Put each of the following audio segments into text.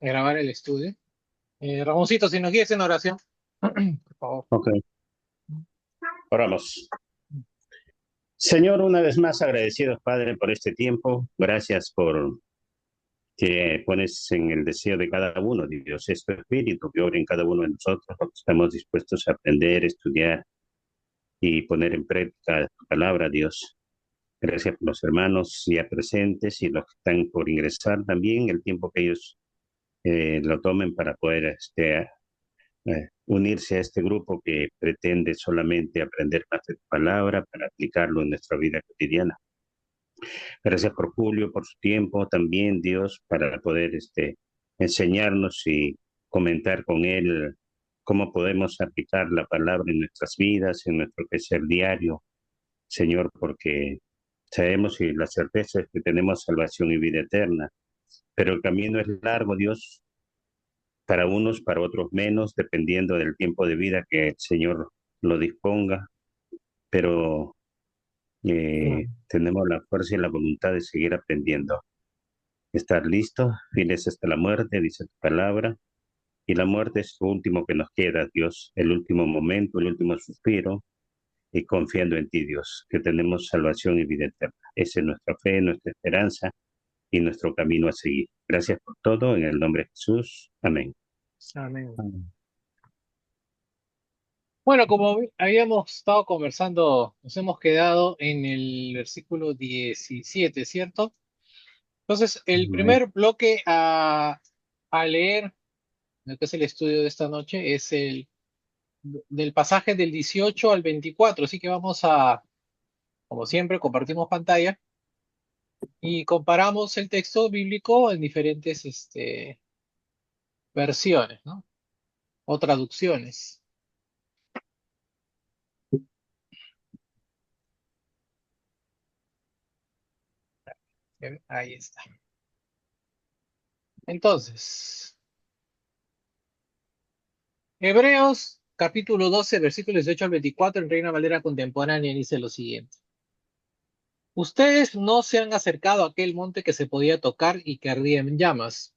grabar el estudio. Ramoncito, si nos quieres en oración, por favor. Ok, oramos. Señor, una vez más agradecidos, Padre, por este tiempo. Gracias por que pones en el deseo de cada uno, Dios, es tu espíritu que obra en cada uno de nosotros. Estamos dispuestos a aprender, estudiar y poner en práctica tu palabra, Dios. Gracias por los hermanos ya presentes y los que están por ingresar también, el tiempo que ellos lo tomen para poder unirse a este grupo que pretende solamente aprender más de tu palabra para aplicarlo en nuestra vida cotidiana. Gracias por Julio, por su tiempo también, Dios, para poder enseñarnos y comentar con él cómo podemos aplicar la palabra en nuestras vidas, en nuestro quehacer diario, Señor, porque sabemos y la certeza es que tenemos salvación y vida eterna, pero el camino es largo, Dios, para unos, para otros menos, dependiendo del tiempo de vida que el Señor lo disponga, pero Mm. tenemos la fuerza y la voluntad de seguir aprendiendo. Estar listo, fieles hasta la muerte, dice tu palabra, y la muerte es lo último que nos queda, Dios, el último momento, el último suspiro, y confiando en ti, Dios, que tenemos salvación y vida eterna. Esa es nuestra fe, nuestra esperanza y nuestro camino a seguir. Gracias por todo, en el nombre de Jesús. Amén. Amén. Amén. Bueno, como habíamos estado conversando, nos hemos quedado en el versículo 17, ¿cierto? Entonces, el primer bloque a leer, lo que es el estudio de esta noche, es el del pasaje del 18 al 24. Así que vamos a, como siempre, compartimos pantalla y comparamos el texto bíblico en diferentes versiones, ¿no? O traducciones. Ahí está. Entonces, Hebreos capítulo 12, versículos 18 al 24 en Reina Valera Contemporánea dice lo siguiente. Ustedes no se han acercado a aquel monte que se podía tocar y que ardía en llamas,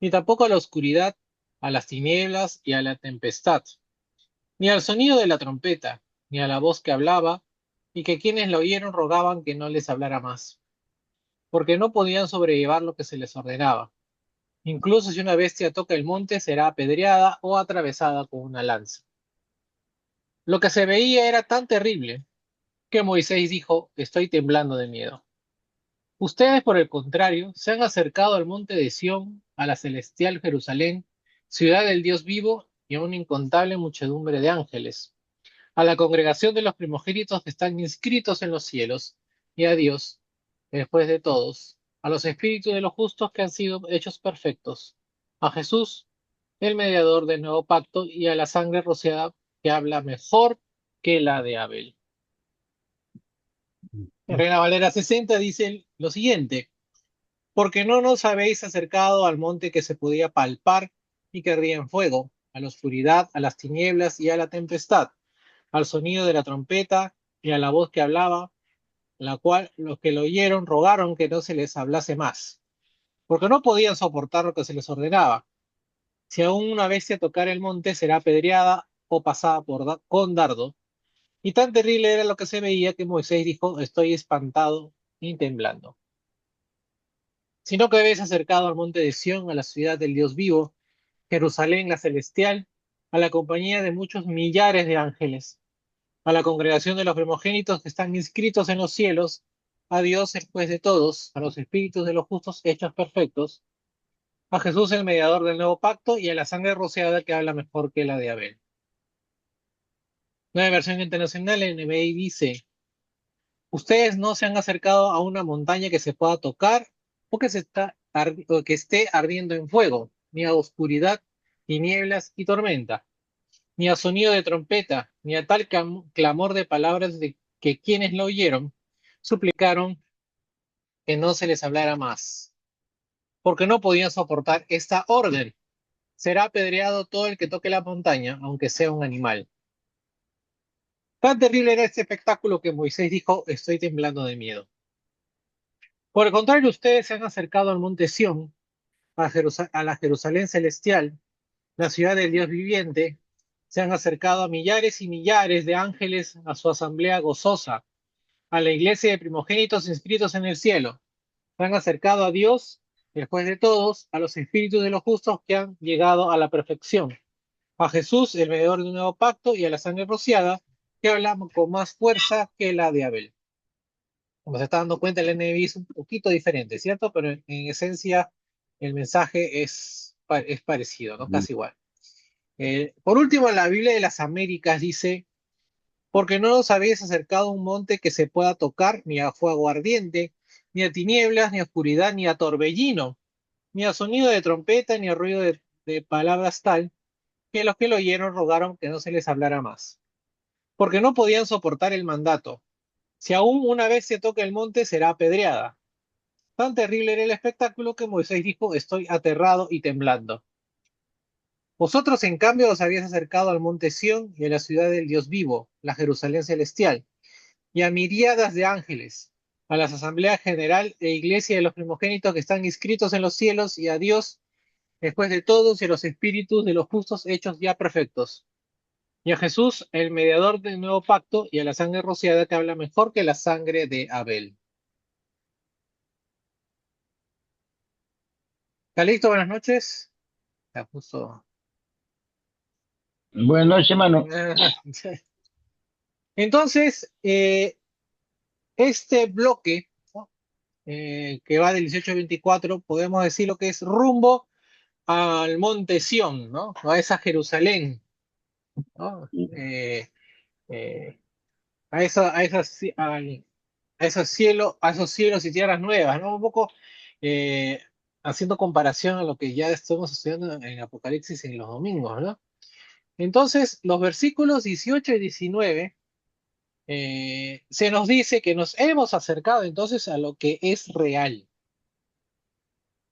ni tampoco a la oscuridad, a las tinieblas y a la tempestad, ni al sonido de la trompeta, ni a la voz que hablaba, y que quienes la oyeron rogaban que no les hablara más, porque no podían sobrellevar lo que se les ordenaba. Incluso si una bestia toca el monte, será apedreada o atravesada con una lanza. Lo que se veía era tan terrible que Moisés dijo, estoy temblando de miedo. Ustedes, por el contrario, se han acercado al monte de Sión, a la celestial Jerusalén, ciudad del Dios vivo y a una incontable muchedumbre de ángeles, a la congregación de los primogénitos que están inscritos en los cielos, y a Dios, después de todos, a los espíritus de los justos que han sido hechos perfectos, a Jesús, el mediador del nuevo pacto, y a la sangre rociada que habla mejor que la de Abel. En Reina Valera 60 dice lo siguiente, porque no nos habéis acercado al monte que se podía palpar y que ardía en fuego, a la oscuridad, a las tinieblas y a la tempestad, al sonido de la trompeta y a la voz que hablaba, la cual los que lo oyeron rogaron que no se les hablase más, porque no podían soportar lo que se les ordenaba. Si aún una bestia tocara el monte, será apedreada o pasada con dardo. Y tan terrible era lo que se veía que Moisés dijo, estoy espantado y temblando. Sino que habéis acercado al monte de Sión, a la ciudad del Dios vivo, Jerusalén la celestial, a la compañía de muchos millares de ángeles, a la congregación de los primogénitos que están inscritos en los cielos, a Dios después de todos, a los espíritus de los justos hechos perfectos, a Jesús el mediador del nuevo pacto y a la sangre rociada que habla mejor que la de Abel. Nueva versión internacional NBI dice, ustedes no se han acercado a una montaña que se pueda tocar o que esté ardiendo en fuego, ni a oscuridad, tinieblas y tormenta, ni a sonido de trompeta, ni a tal clamor de palabras de que quienes lo oyeron suplicaron que no se les hablara más, porque no podían soportar esta orden. Será apedreado todo el que toque la montaña, aunque sea un animal. Tan terrible era este espectáculo que Moisés dijo, estoy temblando de miedo. Por el contrario, ustedes se han acercado al monte Sión, a la Jerusalén celestial, la ciudad del Dios viviente, se han acercado a millares y millares de ángeles a su asamblea gozosa, a la iglesia de primogénitos inscritos en el cielo. Se han acercado a Dios, el juez de todos, a los espíritus de los justos que han llegado a la perfección, a Jesús, el mediador de un nuevo pacto, y a la sangre rociada, que habla con más fuerza que la de Abel. Como se está dando cuenta, el NBI es un poquito diferente, ¿cierto? Pero en esencia el mensaje es parecido, ¿no? Casi igual. Por último, la Biblia de las Américas dice, porque no os habéis acercado a un monte que se pueda tocar, ni a fuego ardiente, ni a tinieblas, ni a oscuridad, ni a torbellino, ni a sonido de trompeta, ni a ruido de palabras tal, que los que lo oyeron rogaron que no se les hablara más, porque no podían soportar el mandato. Si aún una vez se toca el monte, será apedreada. Tan terrible era el espectáculo que Moisés dijo, estoy aterrado y temblando. Vosotros, en cambio, os habéis acercado al monte Sión y a la ciudad del Dios vivo, la Jerusalén celestial, y a miríadas de ángeles, a las asambleas general e iglesia de los primogénitos que están inscritos en los cielos, y a Dios, después de todos, y a los espíritus de los justos hechos ya perfectos, y a Jesús, el mediador del nuevo pacto, y a la sangre rociada que habla mejor que la sangre de Abel. Calixto, buenas noches. Ya puso. Buenas noches, hermano. Entonces, este bloque, ¿no? Que va del 18 al 24, podemos decir lo que es rumbo al monte Sión, ¿no? A esa Jerusalén, ¿no? Eh, a esos cielos y tierras nuevas, ¿no? Un poco eh, haciendo comparación a lo que ya estamos estudiando en Apocalipsis en los domingos, ¿no? Entonces, los versículos 18 y 19 se nos dice que nos hemos acercado entonces a lo que es real.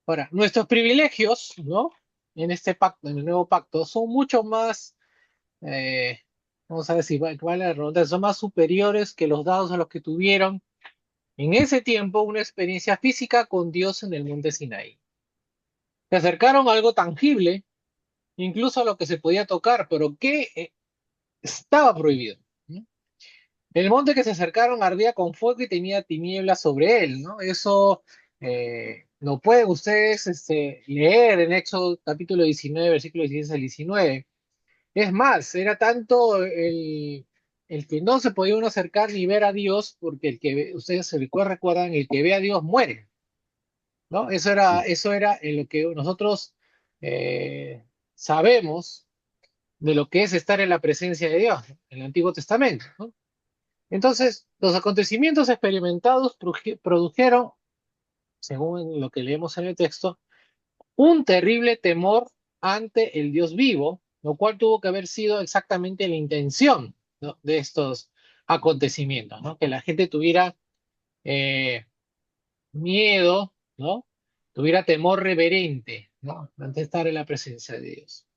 Ahora, nuestros privilegios, ¿no? En este pacto, en el nuevo pacto, son mucho más, eh, vamos a ver si vale la redundancia, son más superiores que los dados a los que tuvieron en ese tiempo una experiencia física con Dios en el monte Sinaí. Se acercaron a algo tangible, incluso a lo que se podía tocar, pero que estaba prohibido, ¿no? El monte que se acercaron ardía con fuego y tenía tinieblas sobre él, ¿no? Eso lo pueden ustedes leer en Éxodo capítulo 19, versículos 16 al 19. Es más, era tanto el que no se podía uno acercar ni ver a Dios, porque ustedes recuerdan, el que ve a Dios muere, ¿no? Eso era en lo que nosotros sabemos de lo que es estar en la presencia de Dios, ¿no? En el Antiguo Testamento, ¿no? Entonces, los acontecimientos experimentados produjeron, según lo que leemos en el texto, un terrible temor ante el Dios vivo, lo cual tuvo que haber sido exactamente la intención, ¿no? De estos acontecimientos, ¿no? Que la gente tuviera eh, miedo, ¿no? Tuviera temor reverente, ¿no? Ante estar en la presencia de Dios.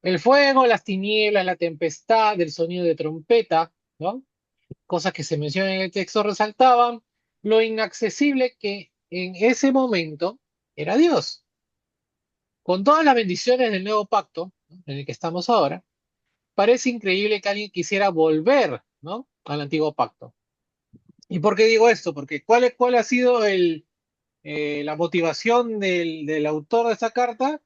El fuego, las tinieblas, la tempestad, el sonido de trompeta, ¿no? Cosas que se mencionan en el texto resaltaban lo inaccesible que en ese momento era Dios. Con todas las bendiciones del nuevo pacto, ¿no? En el que estamos ahora, parece increíble que alguien quisiera volver, ¿no? Al antiguo pacto. ¿Y por qué digo esto? Porque ¿cuál ha sido la motivación del autor de esta carta?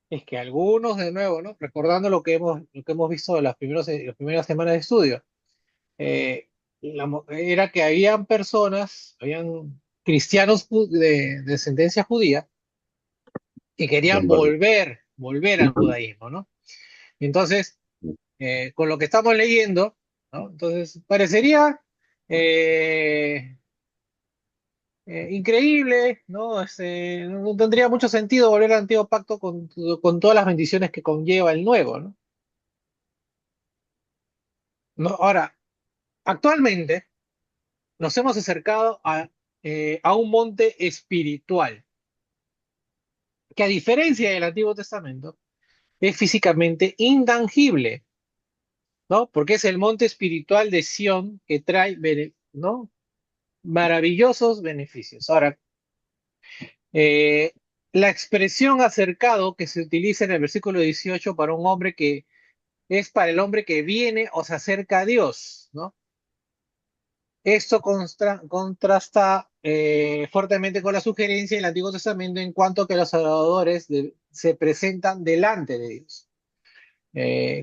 Es que algunos, de nuevo, ¿no? Recordando lo que hemos visto en las primeras semanas de estudio, era que habían cristianos de descendencia judía que querían volver al judaísmo, ¿no? Entonces, con lo que estamos leyendo, ¿no? Entonces, parecería eh, increíble, ¿no? No tendría mucho sentido volver al antiguo pacto con todas las bendiciones que conlleva el nuevo, ¿no? No, ahora, actualmente nos hemos acercado a un monte espiritual, que a diferencia del Antiguo Testamento, es físicamente intangible, ¿no? Porque es el monte espiritual de Sión que trae, ¿no? Maravillosos beneficios. Ahora, la expresión acercado que se utiliza en el versículo 18 para un hombre que es para el hombre que viene o se acerca a Dios, ¿no? Esto contrasta fuertemente con la sugerencia del Antiguo Testamento en cuanto que los adoradores se presentan delante de Dios.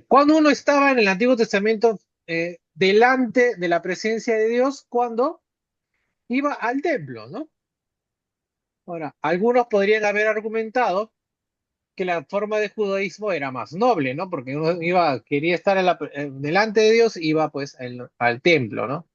Cuando uno estaba en el Antiguo Testamento delante de la presencia de Dios, cuando iba al templo, ¿no? Ahora, algunos podrían haber argumentado que la forma de judaísmo era más noble, ¿no? Porque uno quería estar delante de Dios, iba pues al templo, ¿no?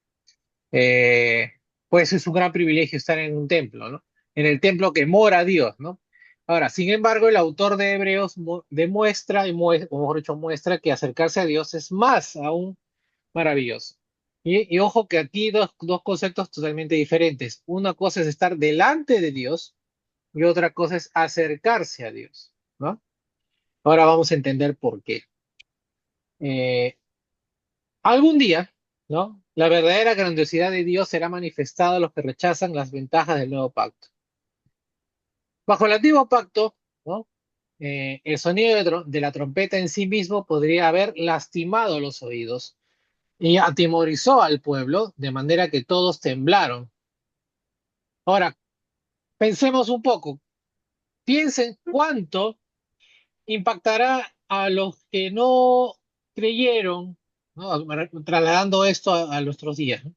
Eh, pues es un gran privilegio estar en un templo, ¿no? En el templo que mora Dios, ¿no? Ahora, sin embargo, el autor de Hebreos demuestra, o mejor dicho, muestra que acercarse a Dios es más aún maravilloso. Y ojo que aquí dos conceptos totalmente diferentes. Una cosa es estar delante de Dios y otra cosa es acercarse a Dios, ¿no? Ahora vamos a entender por qué. Eh, Algún día, ¿no? La verdadera grandiosidad de Dios será manifestada a los que rechazan las ventajas del nuevo pacto. Bajo el antiguo pacto, ¿no? El sonido de la trompeta en sí mismo podría haber lastimado los oídos y atemorizó al pueblo de manera que todos temblaron. Ahora, pensemos un poco. Piensen cuánto impactará a los que no creyeron, ¿no? Trasladando esto a nuestros días, ¿no?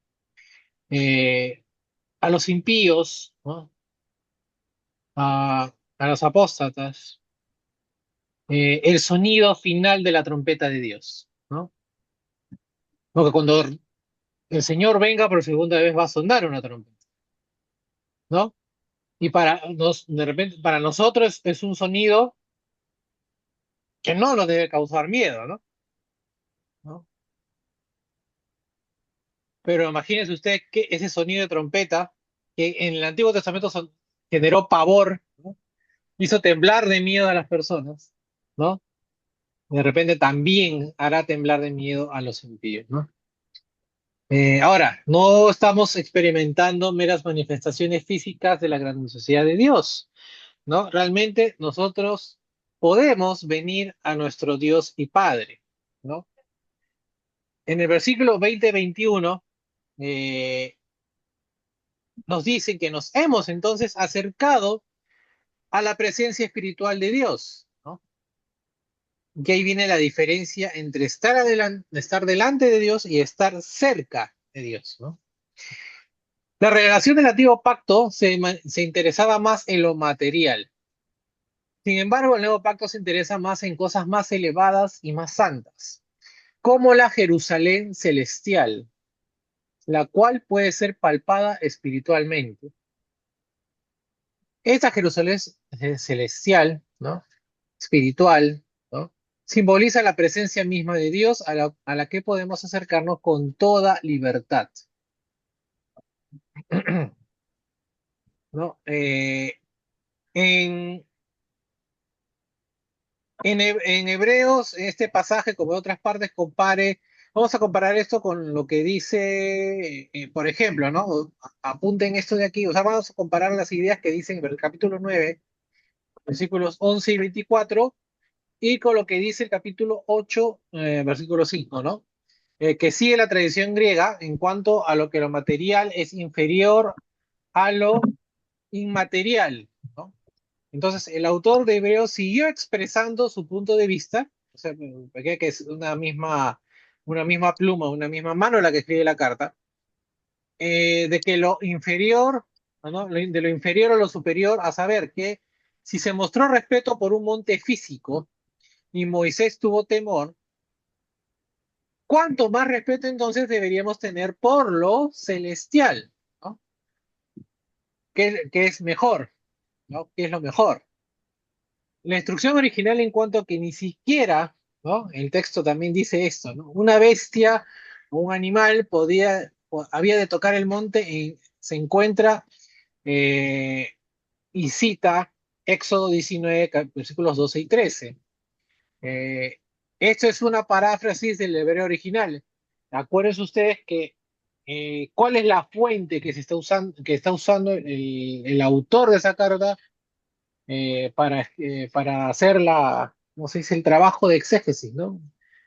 A los impíos, ¿no? A los apóstatas, el sonido final de la trompeta de Dios, ¿no? Porque cuando el Señor venga por segunda vez va a sonar una trompeta, ¿no? Y de repente, para nosotros es un sonido que no nos debe causar miedo, ¿no? ¿No? Pero imagínese usted que ese sonido de trompeta, que en el Antiguo Testamento generó pavor, ¿no? Hizo temblar de miedo a las personas, ¿no? De repente también hará temblar de miedo a los impíos, ¿no? Ahora, no estamos experimentando meras manifestaciones físicas de la grandiosidad de Dios, ¿no? Realmente nosotros podemos venir a nuestro Dios y Padre, ¿no? En el versículo 20-21 eh, nos dicen que nos hemos entonces acercado a la presencia espiritual de Dios, ¿no? Y ahí viene la diferencia entre estar delante de Dios y estar cerca de Dios, ¿no? La revelación del antiguo pacto se interesaba más en lo material. Sin embargo, el nuevo pacto se interesa más en cosas más elevadas y más santas, como la Jerusalén celestial, la cual puede ser palpada espiritualmente. Esta Jerusalén celestial, ¿no? Espiritual, ¿no? Simboliza la presencia misma de Dios a la que podemos acercarnos con toda libertad, ¿no? En, en Hebreos, este pasaje, como en otras partes, vamos a comparar esto con lo que dice, por ejemplo, ¿no? Apunten esto de aquí, o sea, vamos a comparar las ideas que dicen en el capítulo 9, versículos 11 y 24, y con lo que dice el capítulo 8, versículo 5, ¿no? Que sigue la tradición griega en cuanto a lo que lo material es inferior a lo inmaterial, ¿no? Entonces, el autor de Hebreos siguió expresando su punto de vista, o sea, que es una misma pluma, una misma mano la que escribe la carta, de que lo inferior, ¿no? De lo inferior a lo superior, a saber que si se mostró respeto por un monte físico y Moisés tuvo temor, ¿cuánto más respeto entonces deberíamos tener por lo celestial? ¿No? ¿Qué es mejor? ¿No? ¿Qué es lo mejor? La instrucción original en cuanto a que ni siquiera, ¿no? El texto también dice esto, ¿no? Una bestia o un animal había de tocar el monte y se encuentra eh, y cita Éxodo 19, versículos 12 y 13. Eh, Esto es una paráfrasis del hebreo original. Acuérdense ustedes que cuál es la fuente que está usando el autor de esa carta. para hacer ¿cómo se dice? El trabajo de exégesis, ¿no?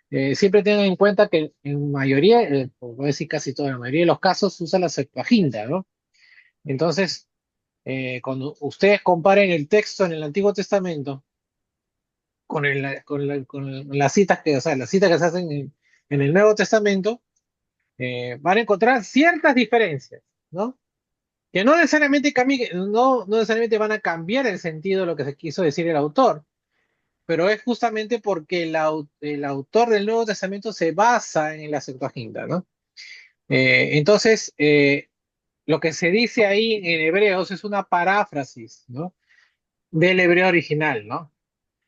Siempre tengan en cuenta que en mayoría, por no decir casi toda la mayoría de los casos, se usa la Septuaginta, ¿no? Entonces, cuando ustedes comparen el texto en el Antiguo Testamento con las citas o sea, las citas que se hacen en el Nuevo Testamento, van a encontrar ciertas diferencias, ¿no? Que no necesariamente van a cambiar el sentido de lo que se quiso decir el autor, pero es justamente porque el autor del Nuevo Testamento se basa en la Septuaginta, ¿no? Entonces, lo que se dice ahí en Hebreos es una paráfrasis, ¿no? Del hebreo original, ¿no?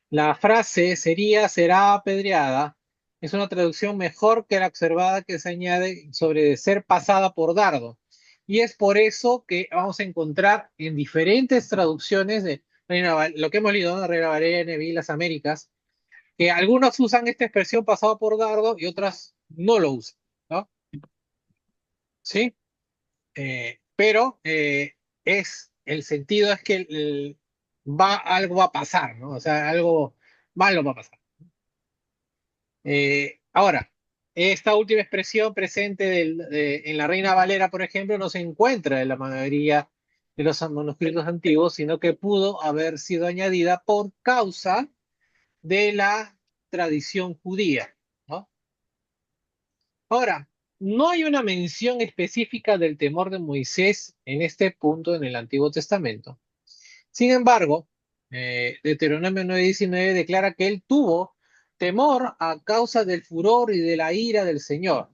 La frase será apedreada, es una traducción mejor que la observada que se añade sobre ser pasada por dardo. Y es por eso que vamos a encontrar en diferentes traducciones de lo que hemos leído, ¿no? Reina Valera, NBI, las Américas, que algunos usan esta expresión pasado por dardo y otras no lo usan, ¿no? ¿Sí? Pero el sentido es que algo va a pasar, ¿no? O sea, algo malo va a pasar. Ahora, esta última expresión presente en la Reina Valera, por ejemplo, no se encuentra en la mayoría de los manuscritos antiguos, sino que pudo haber sido añadida por causa de la tradición judía, ¿no? Ahora, no hay una mención específica del temor de Moisés en este punto en el Antiguo Testamento. Sin embargo, Deuteronomio 9:19 declara que él tuvo temor a causa del furor y de la ira del Señor.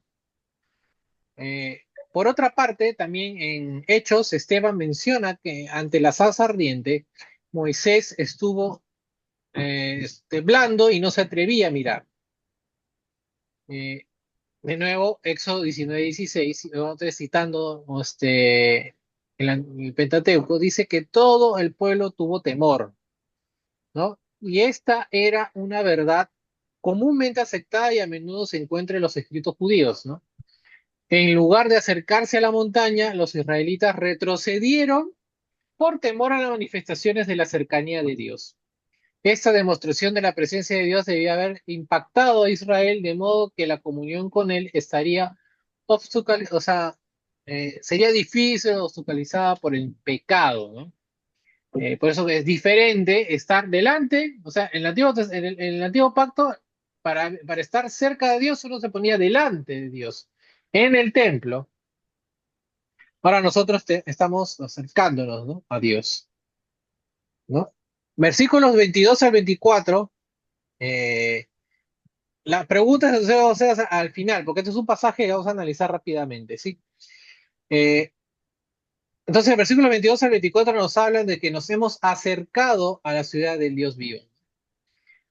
Eh, por otra parte, también en Hechos, Esteban menciona que ante la zarza ardiente, Moisés estuvo blando y no se atrevía a mirar. Eh, de nuevo, Éxodo 19:16, citando el Pentateuco, dice que todo el pueblo tuvo temor, ¿no? Y esta era una verdad comúnmente aceptada y a menudo se encuentra en los escritos judíos, ¿no? En lugar de acercarse a la montaña, los israelitas retrocedieron por temor a las manifestaciones de la cercanía de Dios. Esta demostración de la presencia de Dios debía haber impactado a Israel de modo que la comunión con él estaría o sea, sería difícil o obstaculizada por el pecado, ¿no? Por eso es diferente estar delante, o sea, en el antiguo pacto, para estar cerca de Dios, uno se ponía delante de Dios, en el templo. Ahora nosotros estamos acercándonos, ¿no? A Dios, ¿no? Versículos 22 al 24, eh, la pregunta se hace al final, porque este es un pasaje que vamos a analizar rápidamente, ¿sí? Eh, entonces, el versículo 22 al 24 nos hablan de que nos hemos acercado a la ciudad del Dios vivo.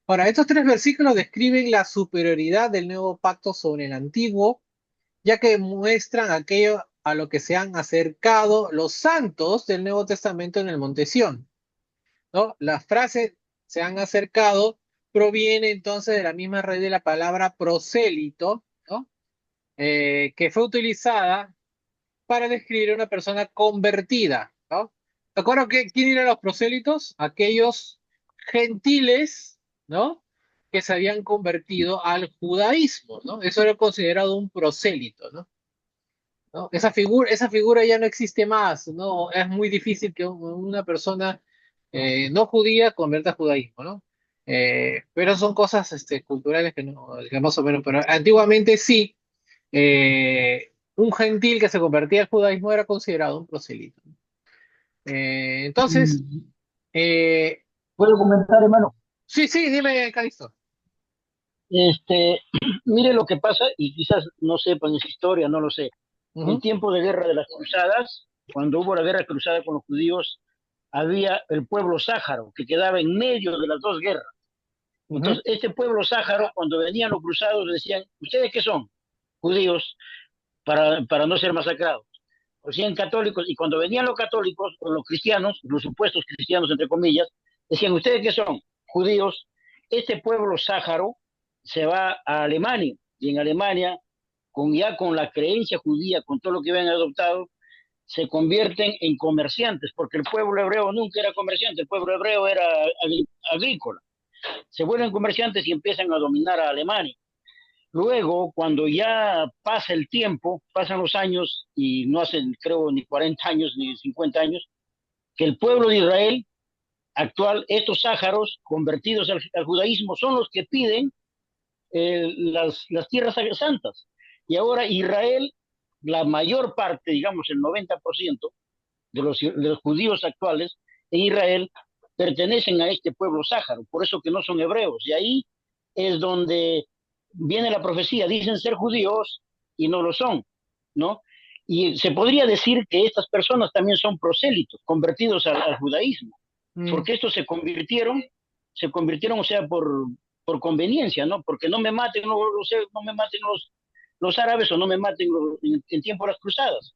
Ahora, estos tres versículos describen la superioridad del nuevo pacto sobre el antiguo, ya que muestran aquello a lo que se han acercado los santos del Nuevo Testamento en el Monte Sión, ¿no? La frase se han acercado proviene entonces de la misma raíz de la palabra prosélito, ¿no? Que fue utilizada para describir a una persona convertida, ¿no? ¿De acuerdo? ¿Quién eran los prosélitos? Aquellos gentiles, ¿no? Que se habían convertido al judaísmo, ¿no? Eso era considerado un prosélito, ¿no? ¿No? Esa figura ya no existe más, ¿no? Es muy difícil que una persona no judía convierta al judaísmo, ¿no? Pero son cosas culturales que más o menos, pero antiguamente sí, un gentil que se convertía al judaísmo era considerado un prosélito. Entonces, Y eh, puedo comentar, hermano. sí, sí, dime, Calisto. Este, mire lo que pasa, y quizás no sepan esa historia, no lo sé. En Ujú, tiempo de guerra de las cruzadas, cuando hubo la guerra cruzada con los judíos, había el pueblo sáharo que quedaba en medio de las dos guerras. ujú, Entonces, este pueblo sáharo, cuando venían los cruzados, decían, ¿ustedes qué son? Judíos, para no ser masacrados. Decían católicos, y cuando venían los católicos, o los cristianos, los supuestos cristianos, entre comillas, decían, ¿ustedes qué son? Judíos. Este pueblo sáharo se va a Alemania, y en Alemania, ya con la creencia judía, con todo lo que habían adoptado, se convierten en comerciantes, porque el pueblo hebreo nunca era comerciante, el pueblo hebreo era agrícola. Se vuelven comerciantes y empiezan a dominar a Alemania. Luego, cuando ya pasa el tiempo, pasan los años y no hacen, creo, ni 40 años ni 50 años, que el pueblo de Israel actual, estos sáharos convertidos al judaísmo, son los que piden las tierras santas. Y ahora Israel, la mayor parte, digamos el 90% de los judíos actuales en Israel pertenecen a este pueblo sáharo, por eso que no son hebreos. Y ahí es donde viene la profecía, dicen ser judíos y no lo son, ¿no? Y se podría decir que estas personas también son prosélitos, convertidos al judaísmo, Mm, porque estos se convirtieron, o sea, por conveniencia, ¿no? Porque no me maten, no me maten los árabes o no me maten en tiempo de las cruzadas.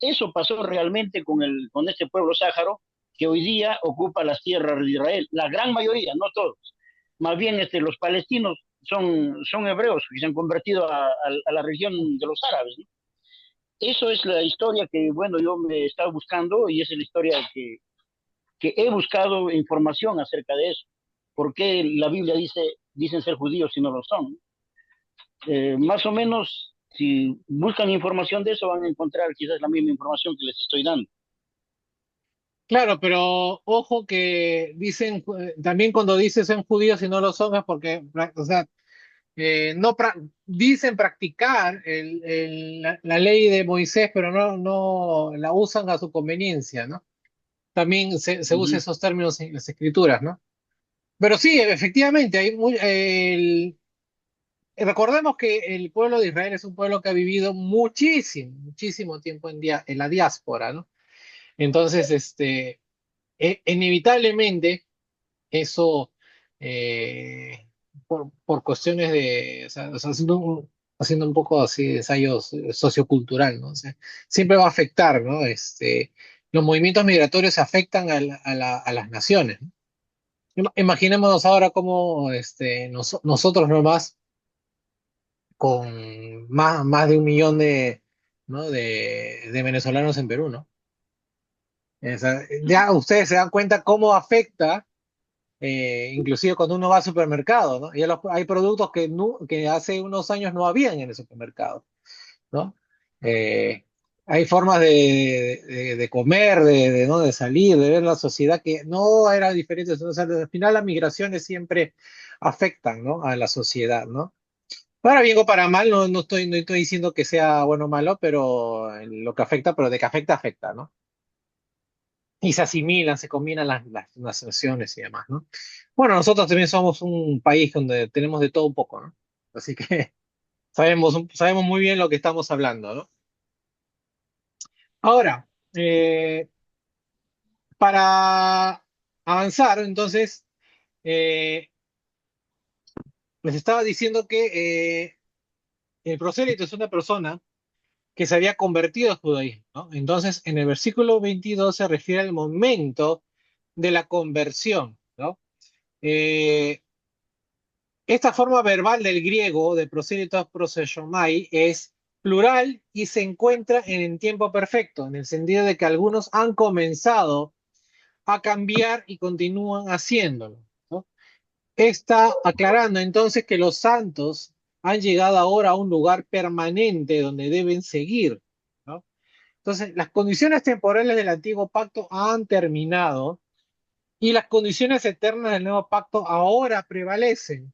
Eso pasó realmente con este pueblo sáharo que hoy día ocupa las tierras de Israel. La gran mayoría, no todos. Más bien los palestinos son hebreos que se han convertido a la región de los árabes, ¿no? Eso es la historia que, bueno, yo me estaba buscando y esa es la historia que he buscado información acerca de eso. ¿Por qué la Biblia dicen ser judíos si no lo son? Más o menos, si buscan información de eso, van a encontrar quizás la misma información que les estoy dando. claro, pero ojo que dicen, también cuando dicen son judíos y no lo son es porque, o sea, no dicen practicar la ley de Moisés, pero no la usan a su conveniencia, ¿no? También se usa Ujú. esos términos en las escrituras, ¿no? Pero sí, efectivamente, recordemos que el pueblo de Israel es un pueblo que ha vivido muchísimo, muchísimo tiempo en la diáspora, ¿no? Entonces, inevitablemente, eso, por cuestiones o sea, haciendo un poco así de ensayos sociocultural, ¿no? O sea, siempre va a afectar, ¿no? Los movimientos migratorios afectan a las naciones, ¿no? Imaginémonos ahora cómo nosotros nomás, con más de 1 millón ¿no? de venezolanos en Perú, ¿no? O sea, ya ustedes se dan cuenta cómo afecta, inclusive cuando uno va al supermercado, ¿no? Hay productos que hace unos años no habían en el supermercado, ¿no? Eh, Hay formas de comer, ¿no? De salir, de ver la sociedad que no era diferente. O sea, al final las migraciones siempre afectan, ¿no? A la sociedad, ¿no? Para bien o para mal, no estoy diciendo que sea bueno o malo, pero lo que afecta, pero de que afecta, afecta, ¿no? Y se asimilan, se combinan las naciones y demás, ¿no? Bueno, nosotros también somos un país donde tenemos de todo un poco, ¿no? Así que sabemos muy bien lo que estamos hablando, ¿no? Ahora, para avanzar, entonces, eh, les estaba diciendo que el prosélito es una persona que se había convertido al judaísmo, ¿no? Entonces, en el versículo 22 se refiere al momento de la conversión, ¿no? Eh, Esta forma verbal del griego de prosélitos prosechomai es plural y se encuentra en el tiempo perfecto, en el sentido de que algunos han comenzado a cambiar y continúan haciéndolo, ¿no? Está aclarando entonces que los santos han llegado ahora a un lugar permanente donde deben seguir, ¿no? Entonces, las condiciones temporales del antiguo pacto han terminado y las condiciones eternas del nuevo pacto ahora prevalecen.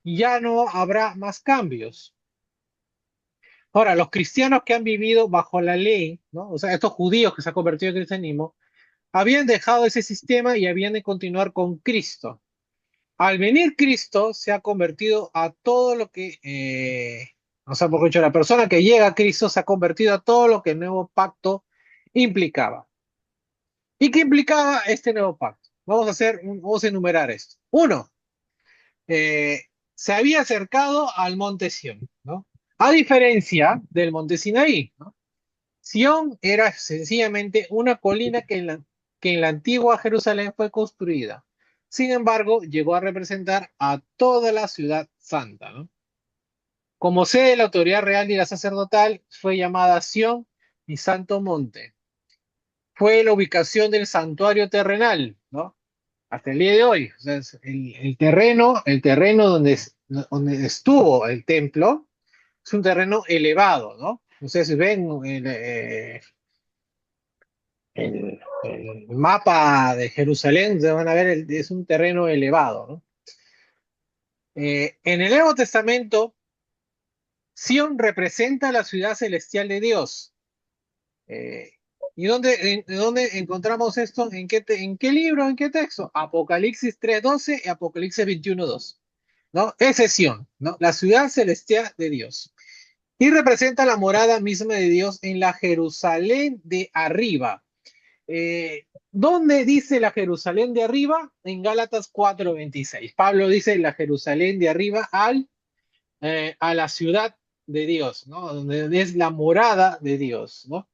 Ya no habrá más cambios. Ahora, los cristianos que han vivido bajo la ley, ¿no? O sea, estos judíos que se han convertido al cristianismo, habían dejado ese sistema y habían de continuar con Cristo. Al venir Cristo, se ha convertido a todo lo que, o sea, por dicho, la persona que llega a Cristo se ha convertido a todo lo que el nuevo pacto implicaba. ¿Y qué implicaba este nuevo pacto? Vamos a enumerar esto. Uno, eh, se había acercado al monte Sión, ¿no? A diferencia del monte Sinaí, ¿no? Sión era sencillamente una colina que en la antigua Jerusalén fue construida. Sin embargo, llegó a representar a toda la ciudad santa, ¿no? Como sede de la autoridad real y la sacerdotal, fue llamada Sión y Santo Monte. fue la ubicación del santuario terrenal, ¿no? Hasta el día de hoy. O sea, el terreno donde estuvo el templo es un terreno elevado, ¿no? Ustedes ven el mapa de Jerusalén, se van a ver, es un terreno elevado, ¿no? En el Nuevo Testamento, Sión representa la ciudad celestial de Dios. Eh, ¿Y dónde encontramos esto? En qué libro, en qué texto? Apocalipsis 3:12 y Apocalipsis 21:2. ¿No? Ese es Sión, ¿no? La ciudad celestial de Dios. Y representa la morada misma de Dios en la Jerusalén de arriba. ¿Dónde dice la Jerusalén de arriba? En Gálatas 4:26. Pablo dice la Jerusalén de arriba a la ciudad de Dios, ¿no? Donde es la morada de Dios, ¿no?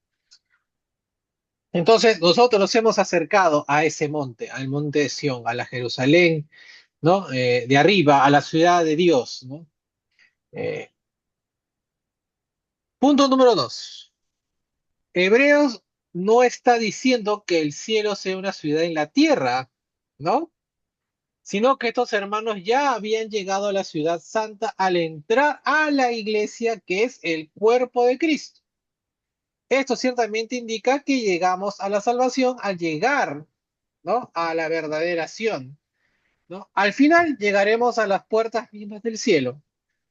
Entonces nosotros nos hemos acercado a ese monte, al monte de Sión, a la Jerusalén, ¿no? De arriba, a la ciudad de Dios, ¿no? Eh, Punto número 2. Hebreos no está diciendo que el cielo sea una ciudad en la tierra, ¿no? Sino que estos hermanos ya habían llegado a la ciudad santa al entrar a la iglesia que es el cuerpo de Cristo. Esto ciertamente indica que llegamos a la salvación al llegar, ¿no? A la verdadera Sión, ¿no? Al final llegaremos a las puertas mismas del cielo,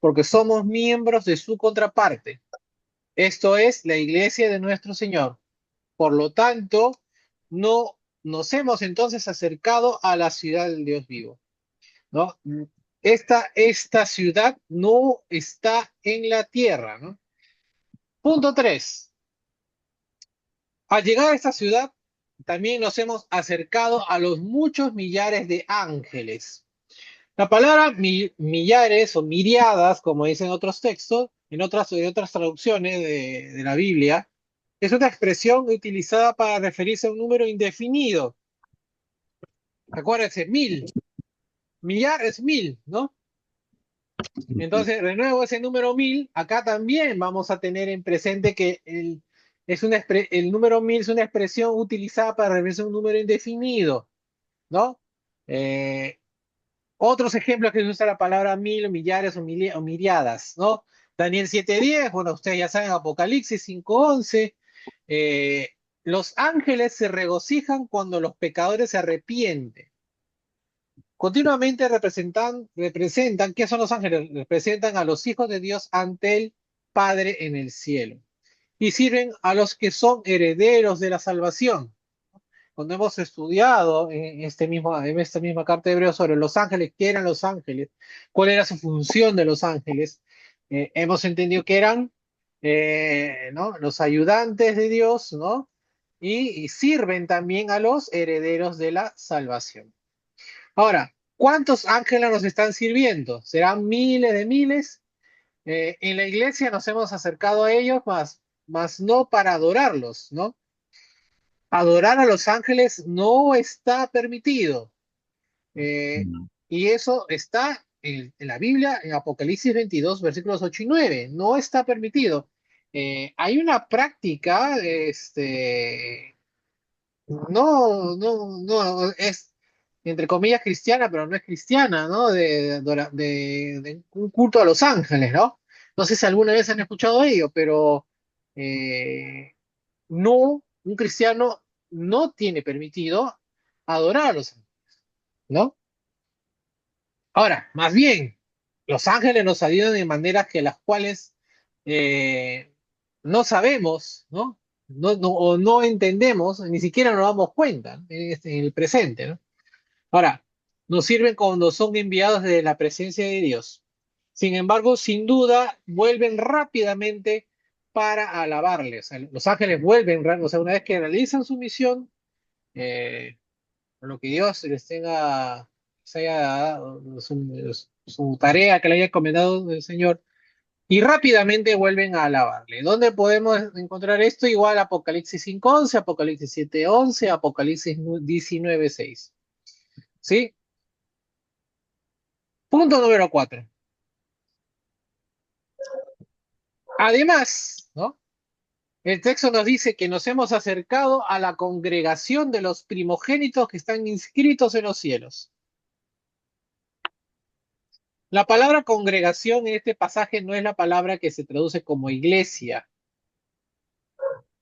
porque somos miembros de su contraparte. Esto es la iglesia de nuestro Señor. Por lo tanto, no nos hemos entonces acercado a la ciudad del Dios vivo, ¿no? Esta ciudad no está en la tierra, ¿no? Punto 3. Al llegar a esta ciudad, también nos hemos acercado a los muchos millares de ángeles. La palabra millares o miriadas, como dicen otros textos, en otras traducciones de la Biblia, es una expresión utilizada para referirse a un número indefinido. Acuérdense, millar es 1000, ¿no? Entonces, de nuevo, ese número 1000, acá también vamos a tener en presente que el número 1000 es una expresión utilizada para referirse a un número indefinido, ¿no? Eh, Otros ejemplos que se usa la palabra mil, millares o miriadas, ¿no? Daniel 7:10, bueno, ustedes ya saben, Apocalipsis 5:11. eh, los ángeles se regocijan cuando los pecadores se arrepienten. Continuamente representan, ¿qué son los ángeles? Representan a los hijos de Dios ante el Padre en el cielo. Y sirven a los que son herederos de la salvación. Cuando hemos estudiado en esta misma carta de Hebreos sobre los ángeles, qué eran los ángeles, cuál era su función de los ángeles, hemos entendido que eran, ¿no? Los ayudantes de Dios, ¿no? Y sirven también a los herederos de la salvación. Ahora, ¿cuántos ángeles nos están sirviendo? ¿Serán miles de miles? En la iglesia nos hemos acercado a ellos, más no para adorarlos, ¿no? Adorar a los ángeles no está permitido. Eh, y eso está en la Biblia, en Apocalipsis 22, versículos 8 y 9. No está permitido. Hay una práctica, no, es entre comillas cristiana, pero no es cristiana, ¿no? De un culto a los ángeles, ¿no? No sé si alguna vez han escuchado ello, pero eh, no, un cristiano no tiene permitido adorar a los ángeles, ¿no? Ahora, más bien, los ángeles nos ayudan de maneras que las cuales eh, no sabemos, ¿no? O no entendemos, ni siquiera nos damos cuenta en el presente, ¿no? Ahora, nos sirven cuando son enviados de la presencia de Dios. Sin embargo, sin duda, vuelven rápidamente para alabarle. O sea, los ángeles vuelven, o sea, una vez que realizan su misión, lo que Dios les haya dado, su tarea que le haya encomendado el Señor, y rápidamente vuelven a alabarle. ¿Dónde podemos encontrar esto? Igual Apocalipsis 5:11, Apocalipsis 7:11, Apocalipsis 19:6. ¿Sí? Punto número 4. Además, ¿no? El texto nos dice que nos hemos acercado a la congregación de los primogénitos que están inscritos en los cielos. La palabra congregación en este pasaje no es la palabra que se traduce como iglesia.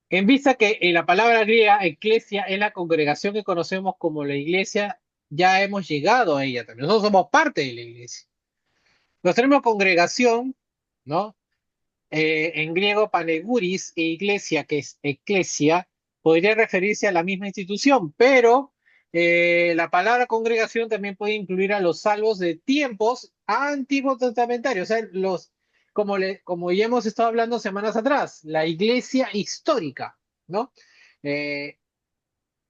En vista que en la palabra griega, eclesia, es la congregación que conocemos como la iglesia, ya hemos llegado a ella también. Nosotros somos parte de la iglesia. Los términos congregación, ¿no? En griego, paneguris e iglesia, que es eclesia, podría referirse a la misma institución, pero la palabra congregación también puede incluir a los salvos de tiempos antiguos testamentarios, o sea, como ya hemos estado hablando semanas atrás, la iglesia histórica, ¿no? Eh,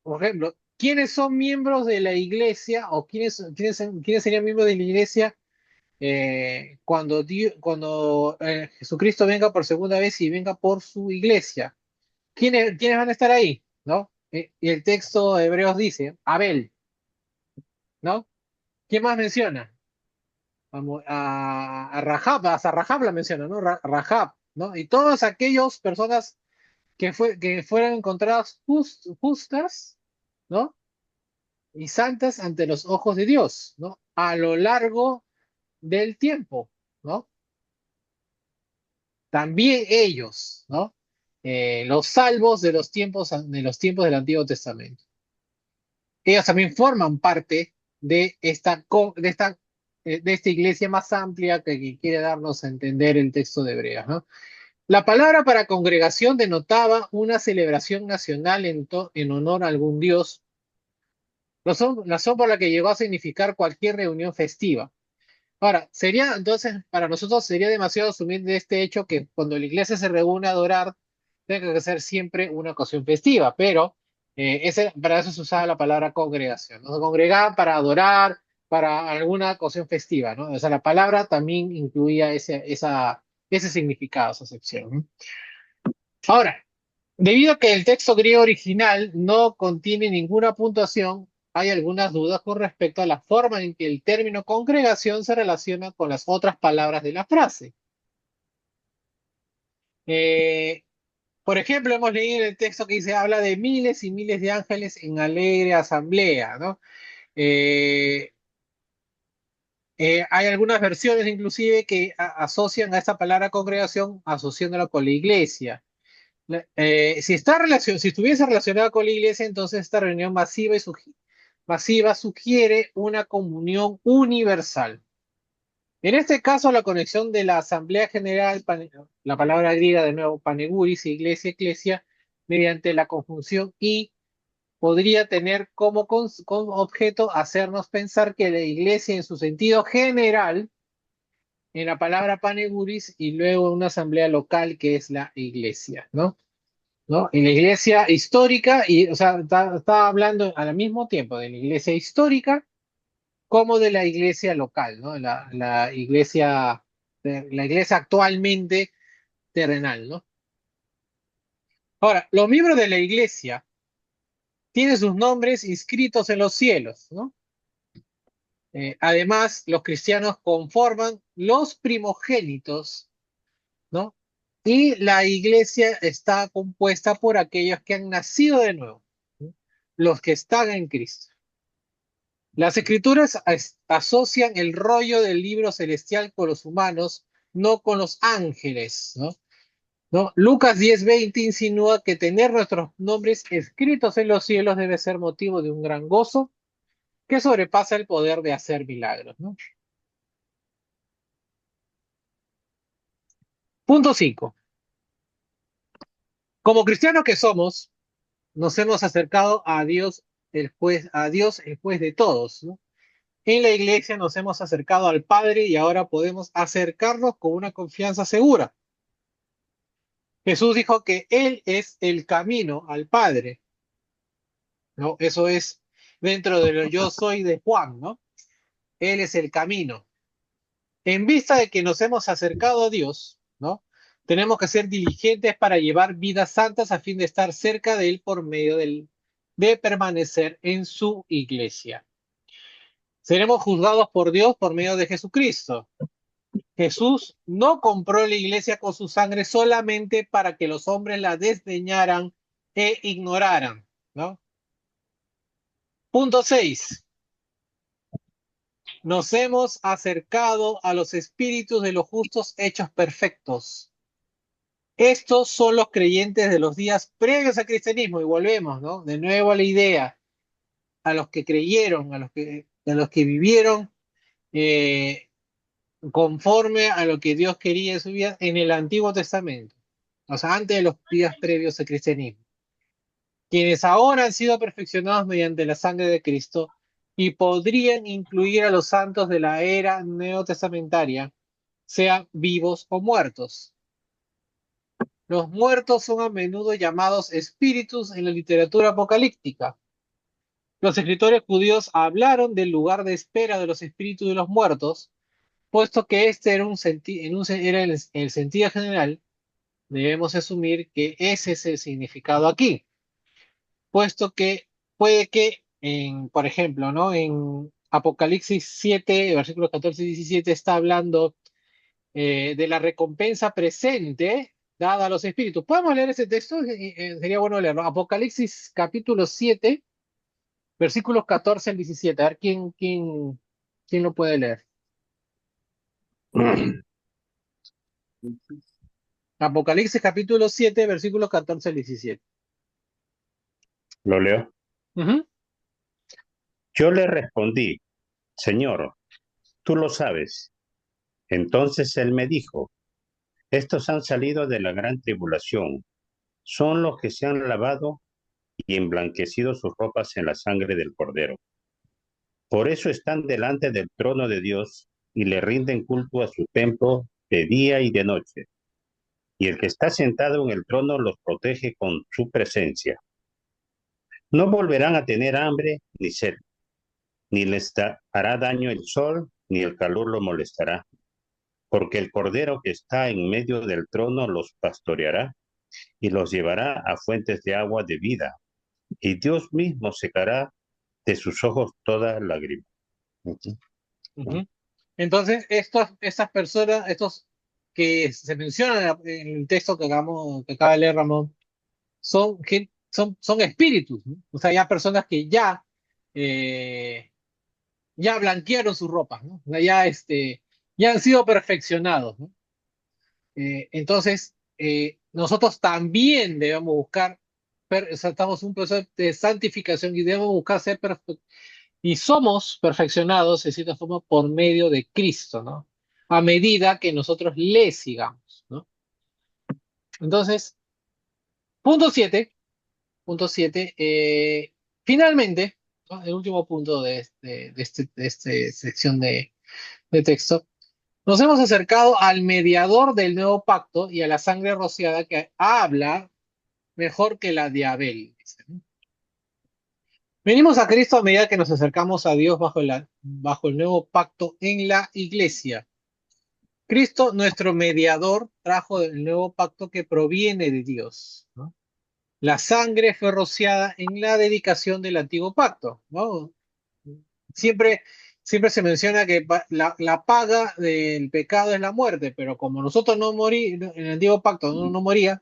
por ejemplo, ¿quiénes son miembros de la iglesia o quiénes serían miembros de la iglesia cuando Jesucristo venga por segunda vez y venga por su iglesia? ¿Quiénes van a estar ahí? ¿No? Y el texto de Hebreos dice, Abel, ¿no? ¿Quién más menciona? A Rahab, hasta Rahab la menciona, ¿no? Rahab, ¿no? Y todas aquellas personas que fueran encontradas justas, ¿no? Y santas ante los ojos de Dios, ¿no? A lo largo del tiempo, ¿no? También ellos, ¿no? Los salvos de los tiempos del Antiguo Testamento. Ellos también forman parte de esta iglesia más amplia que quiere darnos a entender el texto de Hebreos, ¿no? La palabra para congregación denotaba una celebración nacional en honor a algún dios, razón por la que llegó a significar cualquier reunión festiva. Ahora, para nosotros sería demasiado asumir de este hecho que cuando la iglesia se reúne a adorar, tenga que ser siempre una ocasión festiva, pero para eso se usaba la palabra congregación, ¿no? Se congregaban para adorar, para alguna ocasión festiva, ¿no? O sea, la palabra también incluía ese significado, esa acepción, ¿no? Ahora, debido a que el texto griego original no contiene ninguna puntuación, hay algunas dudas con respecto a la forma en que el término congregación se relaciona con las otras palabras de la frase. Eh, por ejemplo, hemos leído en el texto que dice, habla de miles y miles de ángeles en alegre asamblea, ¿no? Eh, hay algunas versiones inclusive que asocian a esta palabra congregación asociándola con la iglesia. Si estuviese relacionada con la iglesia, entonces esta reunión masiva sugiere una comunión universal. En este caso, la conexión de la Asamblea General, la palabra griega de nuevo, paneguris, iglesia, eclesia, mediante la conjunción y podría tener como objeto hacernos pensar que la iglesia en su sentido general, en la palabra paneguris, y luego una asamblea local que es la iglesia, ¿no? ¿No? En la iglesia histórica, o sea, está hablando al mismo tiempo de la iglesia histórica como de la iglesia local, ¿no? La iglesia actualmente terrenal, ¿no? Ahora, los miembros de la iglesia tienen sus nombres inscritos en los cielos, ¿no? Además, los cristianos conforman los primogénitos, ¿no? Y la iglesia está compuesta por aquellos que han nacido de nuevo, ¿no? Los que están en Cristo. Las escrituras asocian el rollo del libro celestial con los humanos, no con los ángeles, ¿no? ¿No? Lucas 10:20 insinúa que tener nuestros nombres escritos en los cielos debe ser motivo de un gran gozo que sobrepasa el poder de hacer milagros, ¿no? Punto 5. Como cristianos que somos, nos hemos acercado a Dios el juez de todos, ¿no? En la iglesia nos hemos acercado al Padre y ahora podemos acercarnos con una confianza segura. Jesús dijo que Él es el camino al Padre, ¿no? Eso es dentro de lo yo soy de Juan, ¿no? Él es el camino. En vista de que nos hemos acercado a Dios, ¿no? Tenemos que ser diligentes para llevar vidas santas a fin de estar cerca de Él por medio de permanecer en su iglesia. Seremos juzgados por Dios por medio de Jesucristo. Jesús no compró la iglesia con su sangre solamente para que los hombres la desdeñaran e ignoraran, ¿no? Punto 6. Nos hemos acercado a los espíritus de los justos hechos perfectos. Estos son los creyentes de los días previos al cristianismo, y volvemos, ¿no? De nuevo a la idea, a los que creyeron, a los que vivieron eh, conforme a lo que Dios quería en su vida en el Antiguo Testamento, o sea, antes de los días previos al cristianismo, quienes ahora han sido perfeccionados mediante la sangre de Cristo y podrían incluir a los santos de la era neotestamentaria, sean vivos o muertos. Los muertos son a menudo llamados espíritus en la literatura apocalíptica. Los escritores judíos hablaron del lugar de espera de los espíritus de los muertos, puesto que este era, era el sentido general. Debemos asumir que ese es el significado aquí, puesto que puede que, por ejemplo, ¿no? En Apocalipsis 7, versículos 14 y 17, está hablando de la recompensa presente dada a los espíritus. ¿Podemos leer ese texto? Sería bueno leerlo. Apocalipsis capítulo 7, versículos 14 al 17. A ver, ¿quién lo puede leer? Apocalipsis capítulo 7, versículos 14 al 17. Lo leo. Ujú. Yo le respondí, Señor, tú lo sabes. Entonces él me dijo, estos han salido de la gran tribulación, son los que se han lavado y emblanquecido sus ropas en la sangre del Cordero. Por eso están delante del trono de Dios y le rinden culto a su templo de día y de noche. Y el que está sentado en el trono los protege con su presencia. No volverán a tener hambre ni sed, ni les hará daño el sol, ni el calor lo molestará, porque el Cordero que está en medio del trono los pastoreará y los llevará a fuentes de agua de vida, y Dios mismo secará de sus ojos toda lágrima. Ujú. Entonces, estas personas, estos que se mencionan en el texto que acaba de leer Ramón, son espíritus, ¿no? O sea, ya personas que eh, ya blanquearon sus ropas, ¿no? O sea, ya han sido perfeccionados, ¿no? Entonces, nosotros también debemos buscar, o sea, estamos en un proceso de santificación y debemos buscar ser perfectos. Y somos perfeccionados, de cierta forma, por medio de Cristo, ¿no? A medida que nosotros le sigamos, ¿no? Entonces, punto 7, finalmente, ¿no? El último punto de esta sección de texto, nos hemos acercado al mediador del nuevo pacto y a la sangre rociada que habla mejor que la de Abel, dice, ¿no? Venimos a Cristo a medida que nos acercamos a Dios bajo el nuevo pacto en la iglesia. Cristo, nuestro mediador, trajo el nuevo pacto que proviene de Dios, ¿no? La sangre fue rociada en la dedicación del antiguo pacto, ¿no? Siempre, siempre se menciona que la paga del pecado es la muerte, pero como nosotros no morimos, en el antiguo pacto uno no moría,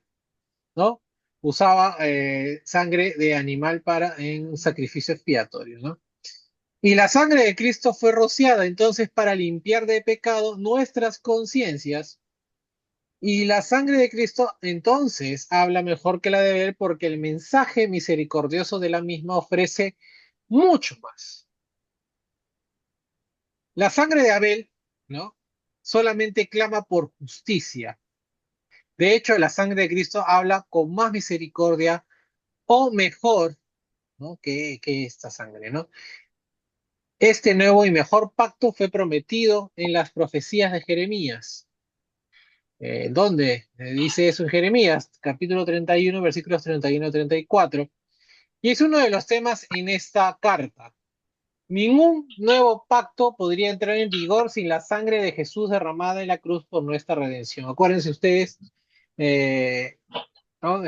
¿no? Usaba sangre de animal en sacrificio expiatorio, ¿no? Y la sangre de Cristo fue rociada entonces para limpiar de pecado nuestras conciencias. Y la sangre de Cristo entonces habla mejor que la de Abel porque el mensaje misericordioso de la misma ofrece mucho más. La sangre de Abel, ¿no? Solamente clama por justicia. De hecho, la sangre de Cristo habla con más misericordia o mejor, ¿no? que esta sangre, ¿no? Este nuevo y mejor pacto fue prometido en las profecías de Jeremías. ¿Dónde? Dice eso en Jeremías, capítulo 31, versículos 31 a 34. Y es uno de los temas en esta carta. Ningún nuevo pacto podría entrar en vigor sin la sangre de Jesús derramada en la cruz por nuestra redención. Acuérdense ustedes, eh, ¿no?